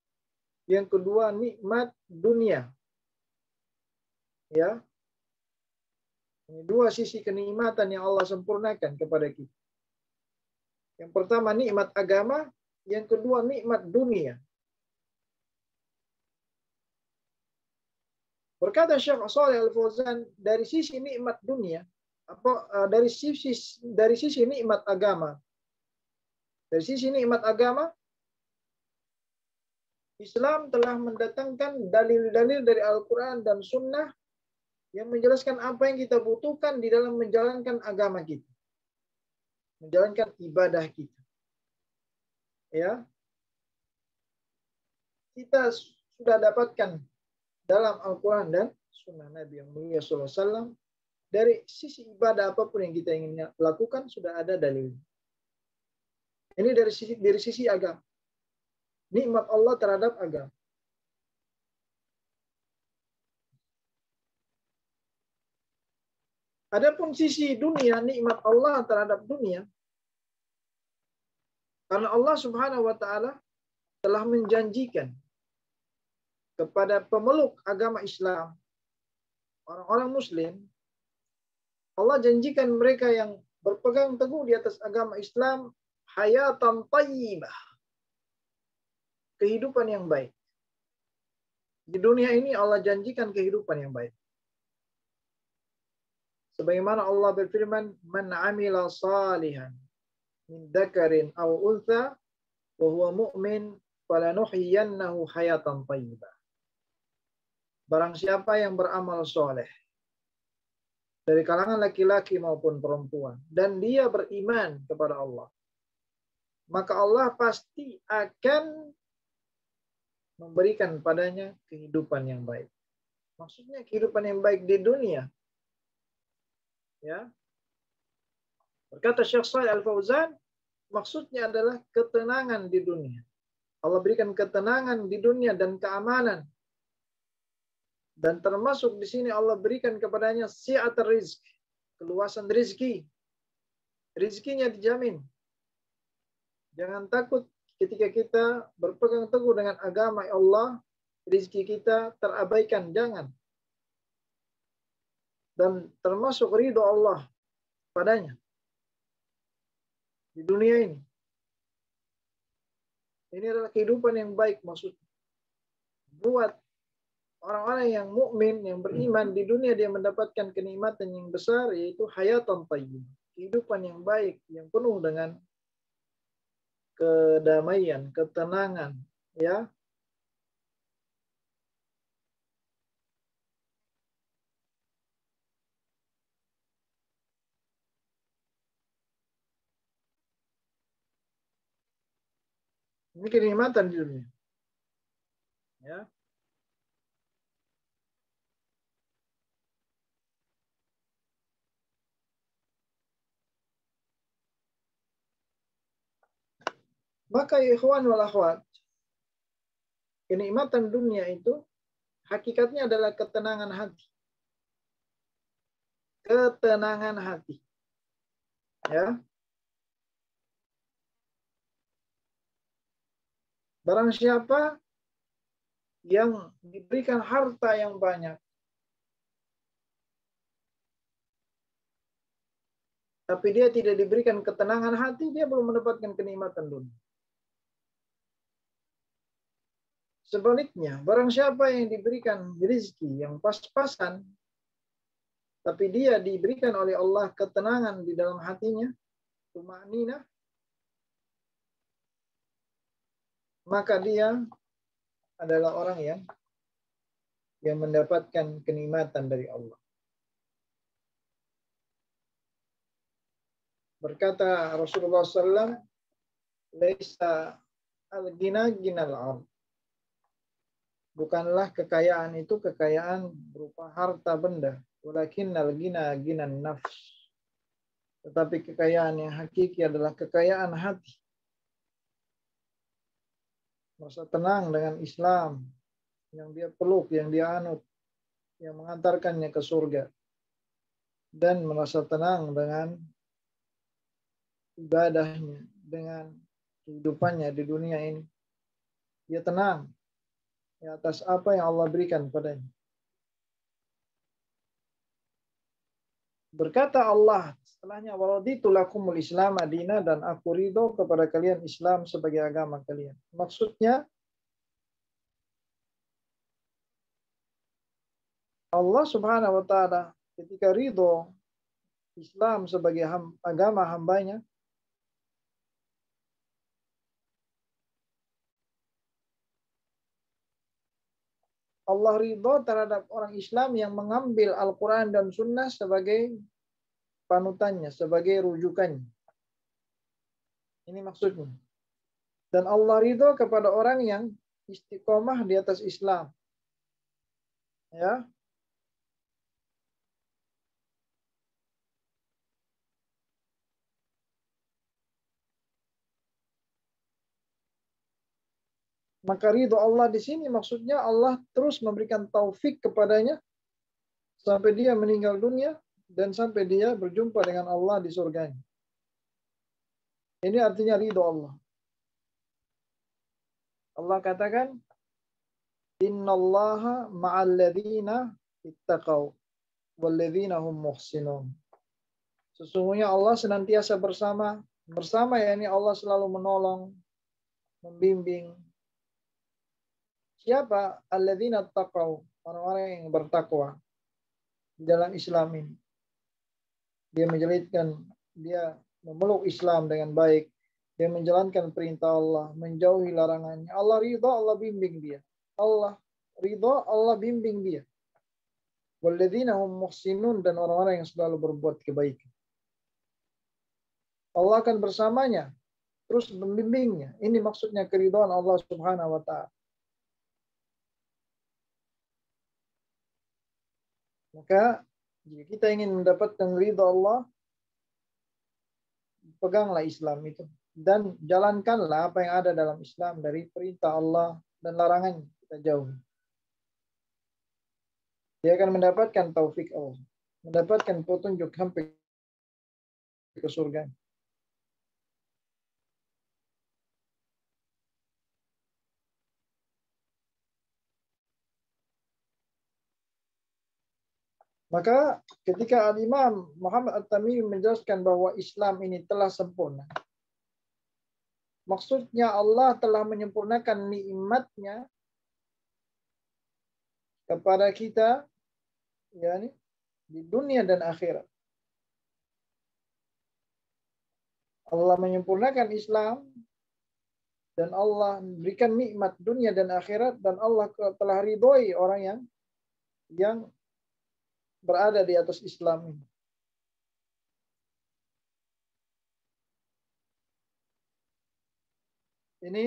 yang kedua nikmat dunia. Ya. Ini dua sisi kenikmatan yang Allah sempurnakan kepada kita. Yang pertama nikmat agama, yang kedua nikmat dunia. Berkata Syekh Shalih Al-Fauzan, dari sisi nikmat dunia, dari sisi nikmat agama. Dari sisi nikmat agama, Islam telah mendatangkan dalil-dalil dari Al-Quran dan Sunnah yang menjelaskan apa yang kita butuhkan di dalam menjalankan agama kita, menjalankan ibadah kita. Ya, kita sudah dapatkan dalam Al-Quran dan Sunnah Nabi yang mulia SAW, dari sisi ibadah apapun yang kita ingin lakukan sudah ada dalil. Ini dari sisi agama. Nikmat Allah terhadap agama. Adapun sisi dunia, nikmat Allah terhadap dunia, karena Allah Subhanahu wa taala telah menjanjikan kepada pemeluk agama Islam, orang-orang muslim, Allah janjikan mereka yang berpegang teguh di atas agama Islam hayatan thayyibah, kehidupan yang baik. Di dunia ini Allah janjikan kehidupan yang baik. Sebagaimana Allah berfirman, "Man 'amila salihan min dzakarin aw untha wa huwa mu'min falanuhyiyannahu hayatan thayyibah." Barang siapa yang beramal soleh dari kalangan laki-laki maupun perempuan, dan dia beriman kepada Allah, maka Allah pasti akan memberikan padanya kehidupan yang baik. Maksudnya kehidupan yang baik di dunia. Ya. Berkata Syekh Shalih Al-Fauzan, maksudnya adalah ketenangan di dunia. Allah berikan ketenangan di dunia dan keamanan. Dan termasuk di sini Allah berikan kepadanya si'at rizq, keluasan rizki. Rizkinya dijamin. Jangan takut ketika kita berpegang teguh dengan agama Allah, rizki kita terabaikan. Jangan. Dan termasuk ridho Allah padanya di dunia ini. Ini adalah kehidupan yang baik maksudnya. Buat orang-orang yang mukmin, yang beriman, di dunia dia mendapatkan kenikmatan yang besar, yaitu hayatan thayyibah, kehidupan yang baik, yang penuh dengan kedamaian, ketenangan, ya. Ini kenikmatan di dunia. Ya. Maka ya ikhwan wal akhwat, kenikmatan dunia itu hakikatnya adalah ketenangan hati. Ketenangan hati. Ya. Barang siapa yang diberikan harta yang banyak, tapi dia tidak diberikan ketenangan hati, dia belum mendapatkan kenikmatan dunia. Sebaliknya, barang siapa yang diberikan rezeki yang pas-pasan, tapi dia diberikan oleh Allah ketenangan di dalam hatinya, tumanina, maka dia adalah orang yang mendapatkan kenikmatan dari Allah. Berkata Rasulullah SAW, "Laisa al-ghina ginal ard." Bukanlah kekayaan itu kekayaan berupa harta benda, walakinnal ghina ginan nafs. Tetapi kekayaan yang hakiki adalah kekayaan hati. merasa tenang dengan Islam yang dia peluk, yang dia anut, yang mengantarkannya ke surga, dan merasa tenang dengan ibadahnya, dengan kehidupannya di dunia ini. Dia tenang di atas apa yang Allah berikan padanya. Berkata Allah setelahnya, waraditu lakumul Islam madina, dan aku ridho kepada kalian Islam sebagai agama kalian. Maksudnya Allah Subhanahu wa taala ketika ridho Islam sebagai agama hambanya, Allah ridho terhadap orang Islam yang mengambil Al-Quran dan Sunnah sebagai panutannya, sebagai rujukannya. Ini maksudnya. Dan Allah ridho kepada orang yang istiqomah di atas Islam. Ya. Maka ridho Allah di sini maksudnya Allah terus memberikan taufik kepadanya sampai dia meninggal dunia dan sampai dia berjumpa dengan Allah di surganya. Ini artinya ridho Allah. Allah katakan, innallaha ma'al ladzina ittaqau wal ladzina hum muhsinun. Sesungguhnya Allah senantiasa bersama yakni Allah selalu menolong, membimbing. Siapa? Alladzina taqau, orang-orang yang bertakwa di dalam Islam ini. Dia menjelitkan, dia memeluk Islam dengan baik, dia menjalankan perintah Allah, menjauhi larangannya. Allah ridha, Allah bimbing dia. Allah ridha, Allah bimbing dia. Walladzina hum muhsinun, dan orang-orang yang selalu berbuat kebaikan. Allah akan bersamanya, terus membimbingnya. Ini maksudnya keridhaan Allah Subhanahu wa taala. Maka jika kita ingin mendapatkan ridha Allah, peganglah Islam itu dan jalankanlah apa yang ada dalam Islam dari perintah Allah dan larangan kita jauhi. Dia akan mendapatkan taufik Allah, mendapatkan petunjuk sampai ke surga. Maka ketika Al-Imam Muhammad At-Tamimi menjelaskan bahwa Islam ini telah sempurna, maksudnya Allah telah menyempurnakan nikmatnya kepada kita, yakni di dunia dan akhirat. Allah menyempurnakan Islam dan Allah berikan nikmat dunia dan akhirat, dan Allah telah ridhoi orang yang berada di atas Islam ini. Ini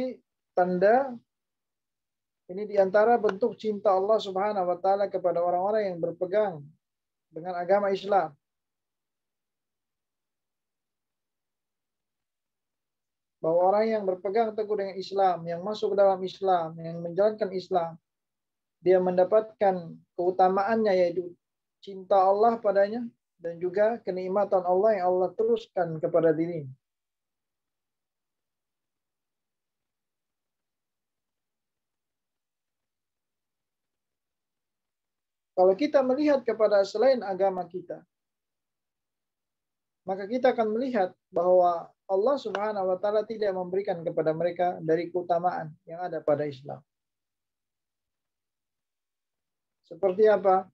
tanda, ini diantara bentuk cinta Allah Subhanahu wa taala kepada orang-orang yang berpegang dengan agama Islam. Bahwa orang yang berpegang teguh dengan Islam, yang masuk ke dalam Islam, yang menjalankan Islam, dia mendapatkan keutamaannya, yaitu cinta Allah padanya dan juga kenikmatan Allah yang Allah teruskan kepada dirinya. Kalau kita melihat kepada selain agama kita, maka kita akan melihat bahwa Allah Subhanahu wa taala tidak memberikan kepada mereka dari keutamaan yang ada pada Islam. Seperti apa?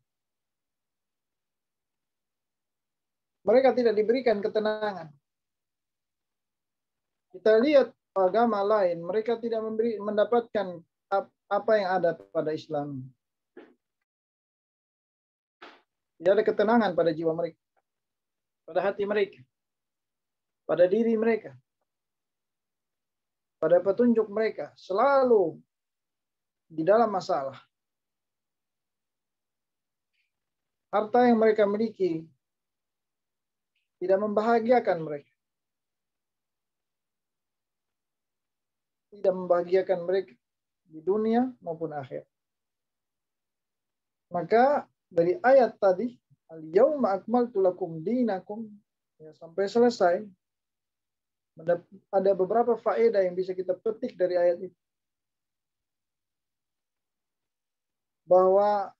Mereka tidak diberikan ketenangan. Kita lihat agama lain, mereka tidak mendapatkan apa yang ada pada Islam. Tidak ada ketenangan pada jiwa mereka, pada hati mereka, pada diri mereka, pada petunjuk mereka, selalu di dalam masalah. Harta yang mereka miliki tidak membahagiakan mereka. Tidak membahagiakan mereka. di dunia maupun akhir. Maka dari ayat tadi, al-yauma akmaltu lakum dinakum, ya, sampai selesai, ada beberapa faedah yang bisa kita petik dari ayat itu. Bahwa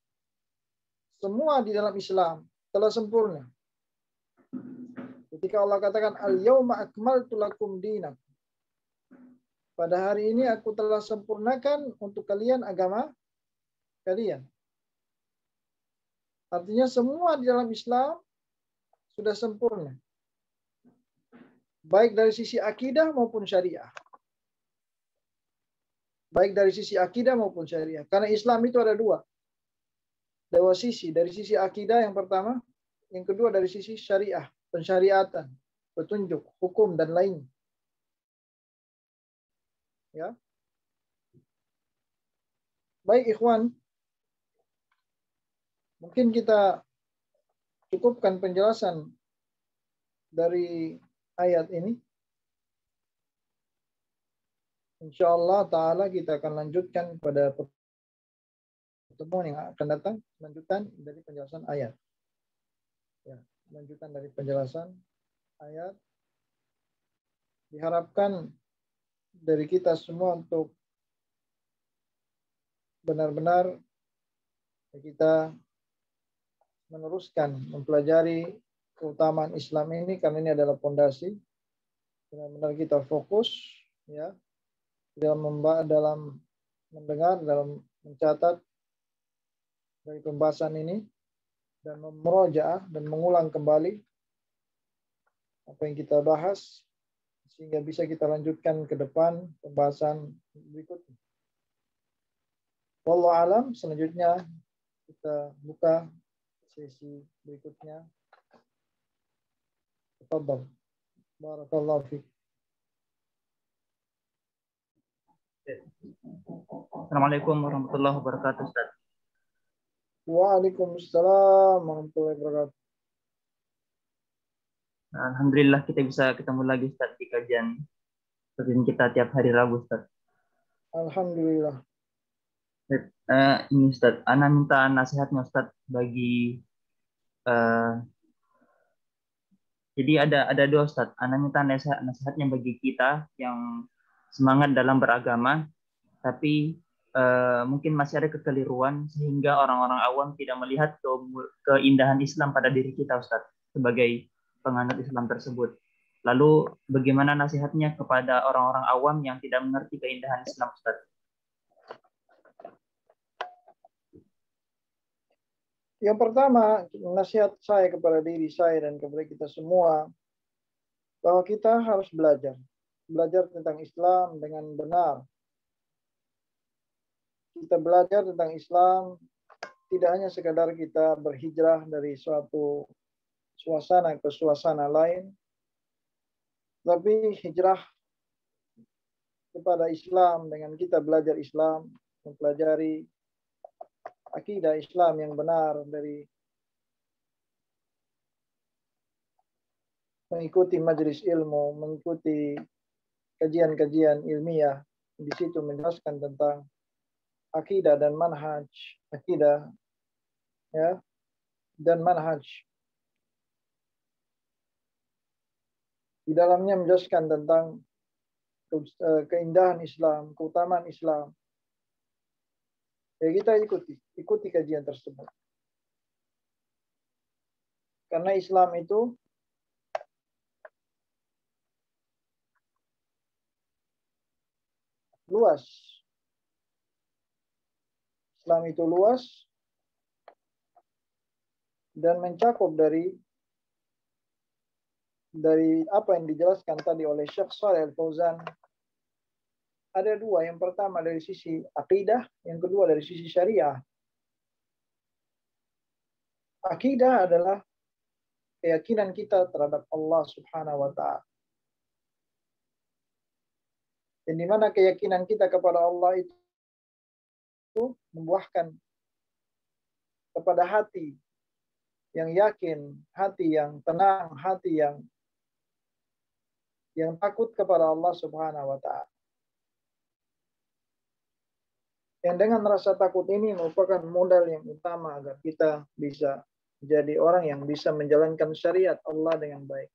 semua di dalam Islam telah sempurna. Ketika Allah katakan al-yauma akmaltu lakum dinakum, pada hari ini aku telah sempurnakan untuk kalian agama kalian. Artinya semua di dalam Islam sudah sempurna. Baik dari sisi akidah maupun syariah. Baik dari sisi akidah maupun syariah. Karena Islam itu ada dua sisi. Dari sisi akidah yang pertama, yang kedua dari sisi syariah, pensyariatan, petunjuk, hukum dan lain. Ya. Baik ikhwan, mungkin kita cukupkan penjelasan dari ayat ini. Insyaallah ta'ala kita akan lanjutkan pada pertemuan yang akan datang, lanjutan dari penjelasan ayat. Ya, lanjutan dari penjelasan ayat. Diharapkan dari kita semua untuk benar-benar kita meneruskan mempelajari keutamaan Islam ini, karena ini adalah fondasi. Benar-benar kita fokus, ya, dalam mendengar, dalam mencatat dari pembahasan ini, dan memurojaah dan mengulang kembali apa yang kita bahas, sehingga bisa kita lanjutkan ke depan pembahasan berikutnya. Wallahu alam. Selanjutnya kita buka sesi berikutnya. Tafadhal. Barakallahu fiik. Assalamualaikum warahmatullahi wabarakatuh, Ustaz. Waalaikumsalam warahmatullahi wabarakatuh. Alhamdulillah kita bisa ketemu lagi, Ustaz, di kajian kita tiap hari Rabu, Ustaz. Alhamdulillah. Ini Ustaz, Ana minta nasihatnya Ustaz bagi jadi ada dua Ustaz. Ana minta nasihatnya bagi kita yang semangat dalam beragama, tapi mungkin masih ada kekeliruan sehingga orang-orang awam tidak melihat keindahan Islam pada diri kita, Ustaz, sebagai penganut Islam tersebut. Lalu bagaimana nasihatnya kepada orang-orang awam yang tidak mengerti keindahan Islam, Ustaz? Yang pertama, nasihat saya kepada diri saya dan kepada kita semua, bahwa kita harus belajar tentang Islam dengan benar. Kita belajar tentang Islam tidak hanya sekadar kita berhijrah dari suatu suasana ke suasana lain, tapi hijrah kepada Islam dengan kita belajar Islam, mempelajari akidah Islam yang benar, dari mengikuti majelis ilmu, mengikuti kajian-kajian ilmiah, di situ menjelaskan tentang akidah dan manhaj, akidah, ya, dan manhaj. Di dalamnya menjelaskan tentang keindahan Islam, keutamaan Islam. Ya, kita ikuti kajian tersebut. Karena Islam itu luas. Islam itu luas dan mencakup dari apa yang dijelaskan tadi oleh Syekh Shalih Al-Fauzan. Ada dua, yang pertama dari sisi akidah, yang kedua dari sisi syariah. Akidah adalah keyakinan kita terhadap Allah Subhanahu wa Ta'ala. Dan di mana keyakinan kita kepada Allah itu membuahkan kepada hati yang yakin, hati yang tenang, hati yang takut kepada Allah Subhanahu wa Ta'ala. Yang dengan rasa takut ini merupakan modal yang utama agar kita bisa jadi orang yang bisa menjalankan syariat Allah dengan baik.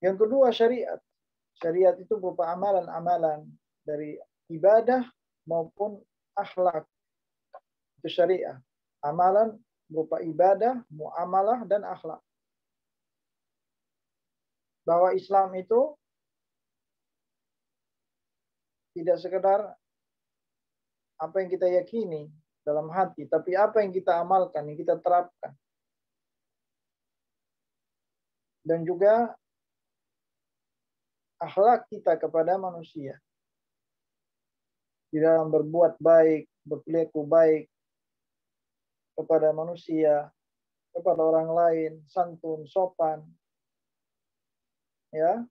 Yang kedua, syariat. Syariat itu berupa amalan-amalan dari ibadah maupun akhlak. Itu syariah. Amalan berupa ibadah, muamalah, dan akhlak. Bahwa Islam itu tidak sekedar apa yang kita yakini dalam hati, tapi apa yang kita amalkan, yang kita terapkan. Dan juga akhlak kita kepada manusia. Di dalam berbuat baik, berperilaku baik kepada manusia, kepada orang lain, santun, sopan. Ya.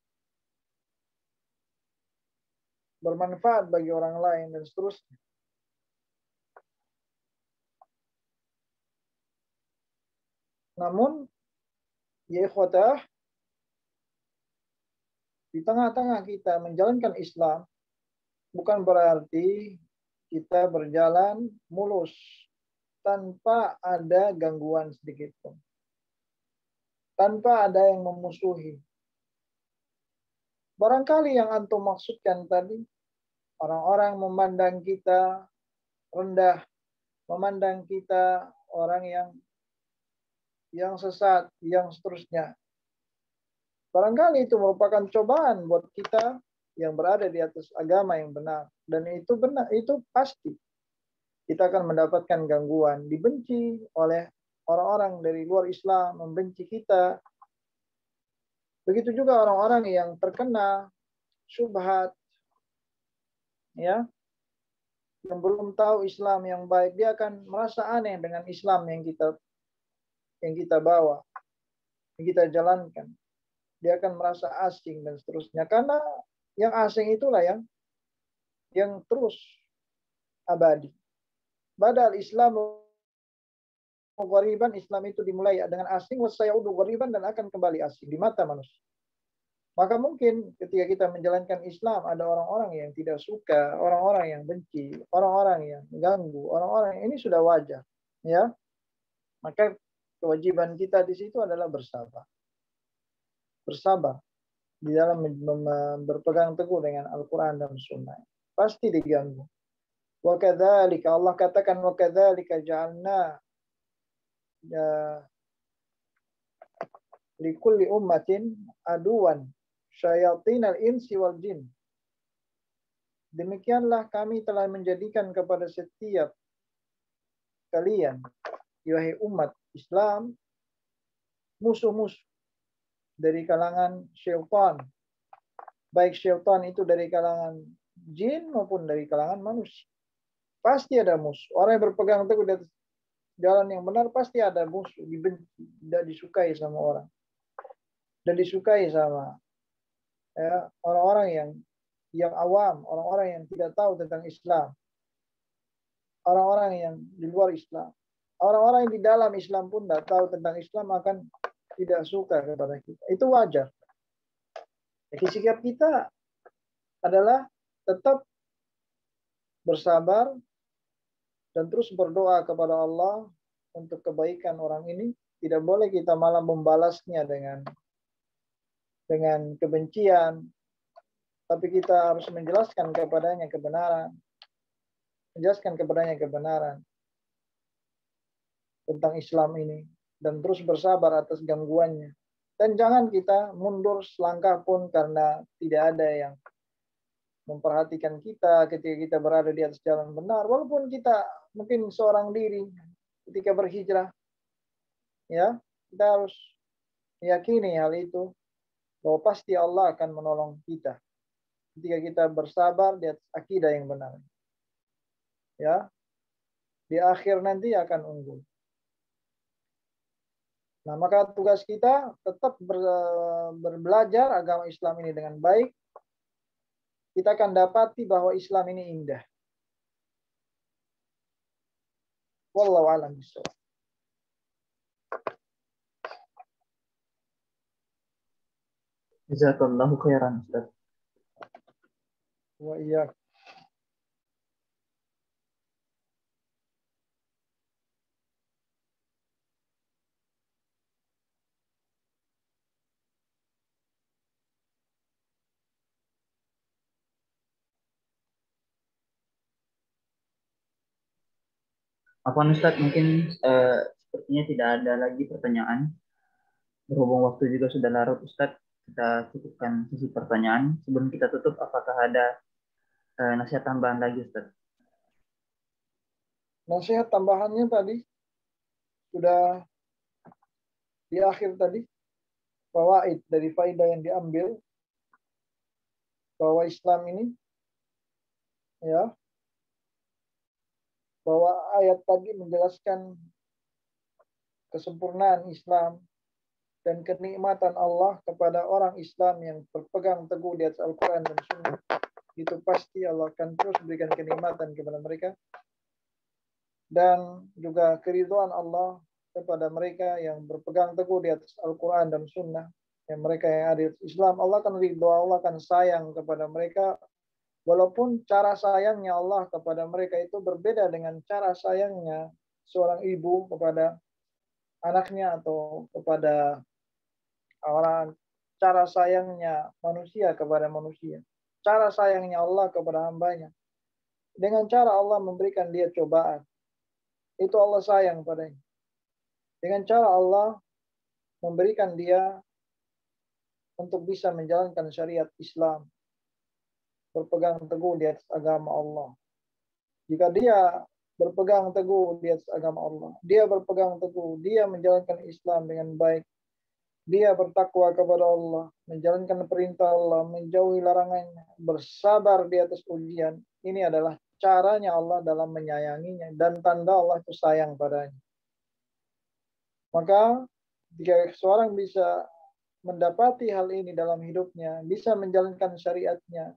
Bermanfaat bagi orang lain dan seterusnya. Namun, ya ikhwatah, di tengah-tengah kita menjalankan Islam, bukan berarti kita berjalan mulus tanpa ada gangguan sedikit pun. Tanpa ada yang memusuhi. Barangkali yang antum maksudkan tadi, orang-orang memandang kita rendah, memandang kita orang yang sesat, yang seterusnya. Barangkali itu merupakan cobaan buat kita yang berada di atas agama yang benar. Dan itu benar, itu pasti. Kita akan mendapatkan gangguan, dibenci oleh orang-orang dari luar Islam, membenci kita. Begitu juga orang-orang yang terkena syubhat, ya, yang belum tahu Islam yang baik, dia akan merasa aneh dengan Islam yang kita bawa, yang kita jalankan. Dia akan merasa asing dan seterusnya. Karena yang asing itulah yang terus abadi. Badal Islam ghariban, Islam itu dimulai dengan asing, wasayaudu ghariban, dan akan kembali asing di mata manusia. Maka mungkin ketika kita menjalankan Islam ada orang-orang yang tidak suka, orang-orang yang benci, orang-orang yang ganggu, orang-orang ini sudah wajar, ya. Maka kewajiban kita di situ adalah bersabar. Bersabar di dalam berpegang teguh dengan Al-Quran dan Sunnah. Pasti diganggu. Wa kadzalika, Allah katakan, wa kadzalika ja'alna likulli ummatin aduwan syayatinal insi wal jin. Demikianlah kami telah menjadikan kepada setiap kalian, wahai umat Islam, musuh-musuh dari kalangan syaitan. Baik syaitan itu dari kalangan jin maupun dari kalangan manusia. Pasti ada musuh. Orang yang berpegang teguh di atas jalan yang benar pasti ada musuh, dibenci, tidak disukai sama orang. Dan disukai sama orang-orang yang awam, orang-orang yang tidak tahu tentang Islam. Orang-orang yang di luar Islam. Orang-orang yang di dalam Islam pun tidak tahu tentang Islam akan tidak suka kepada kita. Itu wajar. Jadi sikap kita adalah tetap bersabar dan terus berdoa kepada Allah untuk kebaikan orang ini. Tidak boleh kita malah membalasnya dengan kebencian, tapi kita harus menjelaskan kepadanya kebenaran. Menjelaskan kepadanya kebenaran tentang Islam ini dan terus bersabar atas gangguannya. Dan jangan kita mundur selangkah pun karena tidak ada yang memperhatikan kita ketika kita berada di atas jalan benar. Walaupun kita mungkin seorang diri ketika berhijrah, ya, kita harus meyakini hal itu bahwa pasti Allah akan menolong kita ketika kita bersabar di atas akidah yang benar. Ya, di akhir nanti akan unggul. Nah, maka tugas kita tetap berbelajar agama Islam ini dengan baik. Kita akan dapati bahwa Islam ini indah. Wallahu a'lam bishawab. Jazakallahu khairan, Ustaz. wa iyyakum. Apa Ustadz, mungkin sepertinya tidak ada lagi pertanyaan. Berhubung waktu juga sudah larut Ustadz, kita cukupkan sesi pertanyaan. Sebelum kita tutup, apakah ada nasihat tambahan lagi Ustadz? Nasihat tambahannya tadi sudah di akhir tadi, fawaid dari faedah yang diambil bahwa Islam ini, ya, bahwa ayat tadi menjelaskan kesempurnaan Islam dan kenikmatan Allah kepada orang Islam yang berpegang teguh di atas Al-Quran dan Sunnah. Itu pasti Allah akan terus berikan kenikmatan kepada mereka. Dan juga keridhaan Allah kepada mereka yang berpegang teguh di atas Al-Quran dan Sunnah. Yang mereka yang ada di Islam, Allah akan ridho, Allah akan sayang kepada mereka. Walaupun cara sayangnya Allah kepada mereka itu berbeda dengan cara sayangnya seorang ibu kepada anaknya atau kepada orang, cara sayangnya manusia kepada manusia. Cara sayangnya Allah kepada hambanya. Dengan cara Allah memberikan dia cobaan. Itu Allah sayang padanya. Dengan cara Allah memberikan dia untuk bisa menjalankan syariat Islam. Berpegang teguh di atas agama Allah. Jika dia berpegang teguh di atas agama Allah, dia berpegang teguh, dia menjalankan Islam dengan baik, dia bertakwa kepada Allah, menjalankan perintah Allah, menjauhi larangannya, bersabar di atas ujian. Ini adalah caranya Allah dalam menyayanginya dan tanda Allah itu sayang padanya. Maka jika seorang bisa mendapati hal ini dalam hidupnya, bisa menjalankan syariatnya,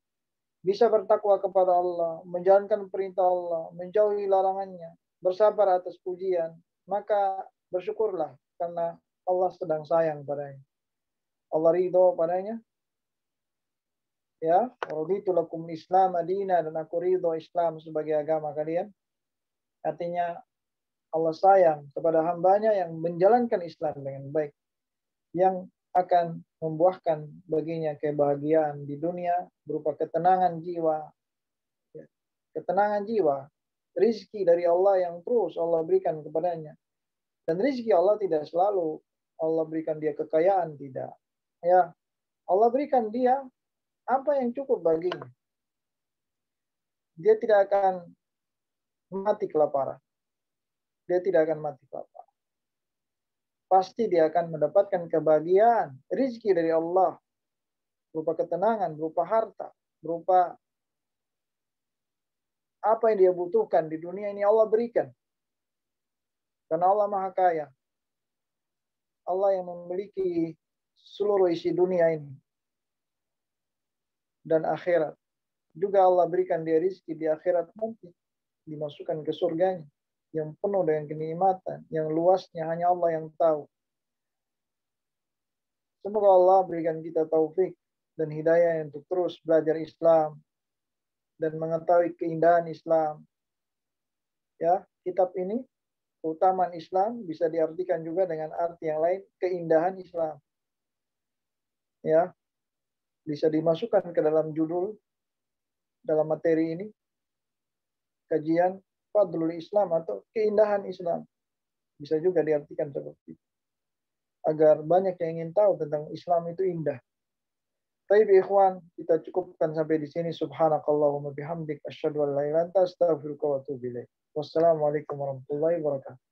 bisa bertakwa kepada Allah, menjalankan perintah Allah, menjauhi larangannya, bersabar atas ujian, maka bersyukurlah karena Allah sedang sayang padanya. Allah ridho padanya. Ya, raditu lakum Islam madina, dan aku ridho Islam sebagai agama kalian. Artinya Allah sayang kepada hambanya yang menjalankan Islam dengan baik, yang akan membuahkan baginya kebahagiaan di dunia berupa ketenangan jiwa, ketenangan jiwa, rizki dari Allah yang terus Allah berikan kepadanya. Dan rizki Allah tidak selalu Allah berikan dia kekayaan, tidak. Ya, Allah berikan dia apa yang cukup baginya. Dia tidak akan mati kelaparan. Dia tidak akan mati kelaparan. Pasti dia akan mendapatkan kebahagiaan, rizki dari Allah, berupa ketenangan, berupa harta, berupa apa yang dia butuhkan di dunia ini Allah berikan. Karena Allah Maha Kaya. Allah yang memiliki seluruh isi dunia ini dan akhirat. Juga Allah berikan dia rizki di akhirat nanti, dimasukkan ke surganya yang penuh dengan kenikmatan, yang luasnya hanya Allah yang tahu. Semoga Allah berikan kita taufik dan hidayah untuk terus belajar Islam dan mengetahui keindahan Islam. Ya, kitab ini, keutamaan Islam, bisa diartikan juga dengan arti yang lain, keindahan Islam. Ya, bisa dimasukkan ke dalam judul, dalam materi ini, kajian Fadlul Islam atau keindahan Islam. Bisa juga diartikan seperti itu. Agar banyak yang ingin tahu tentang Islam itu indah. Baik ikhwan, kita cukupkan sampai di sini. Subhanakallahumma bihamdik asyhadu an la ilaha illa anta astaghfiruka wa atubu ilaik. Wassalamualaikum warahmatullahi wabarakatuh.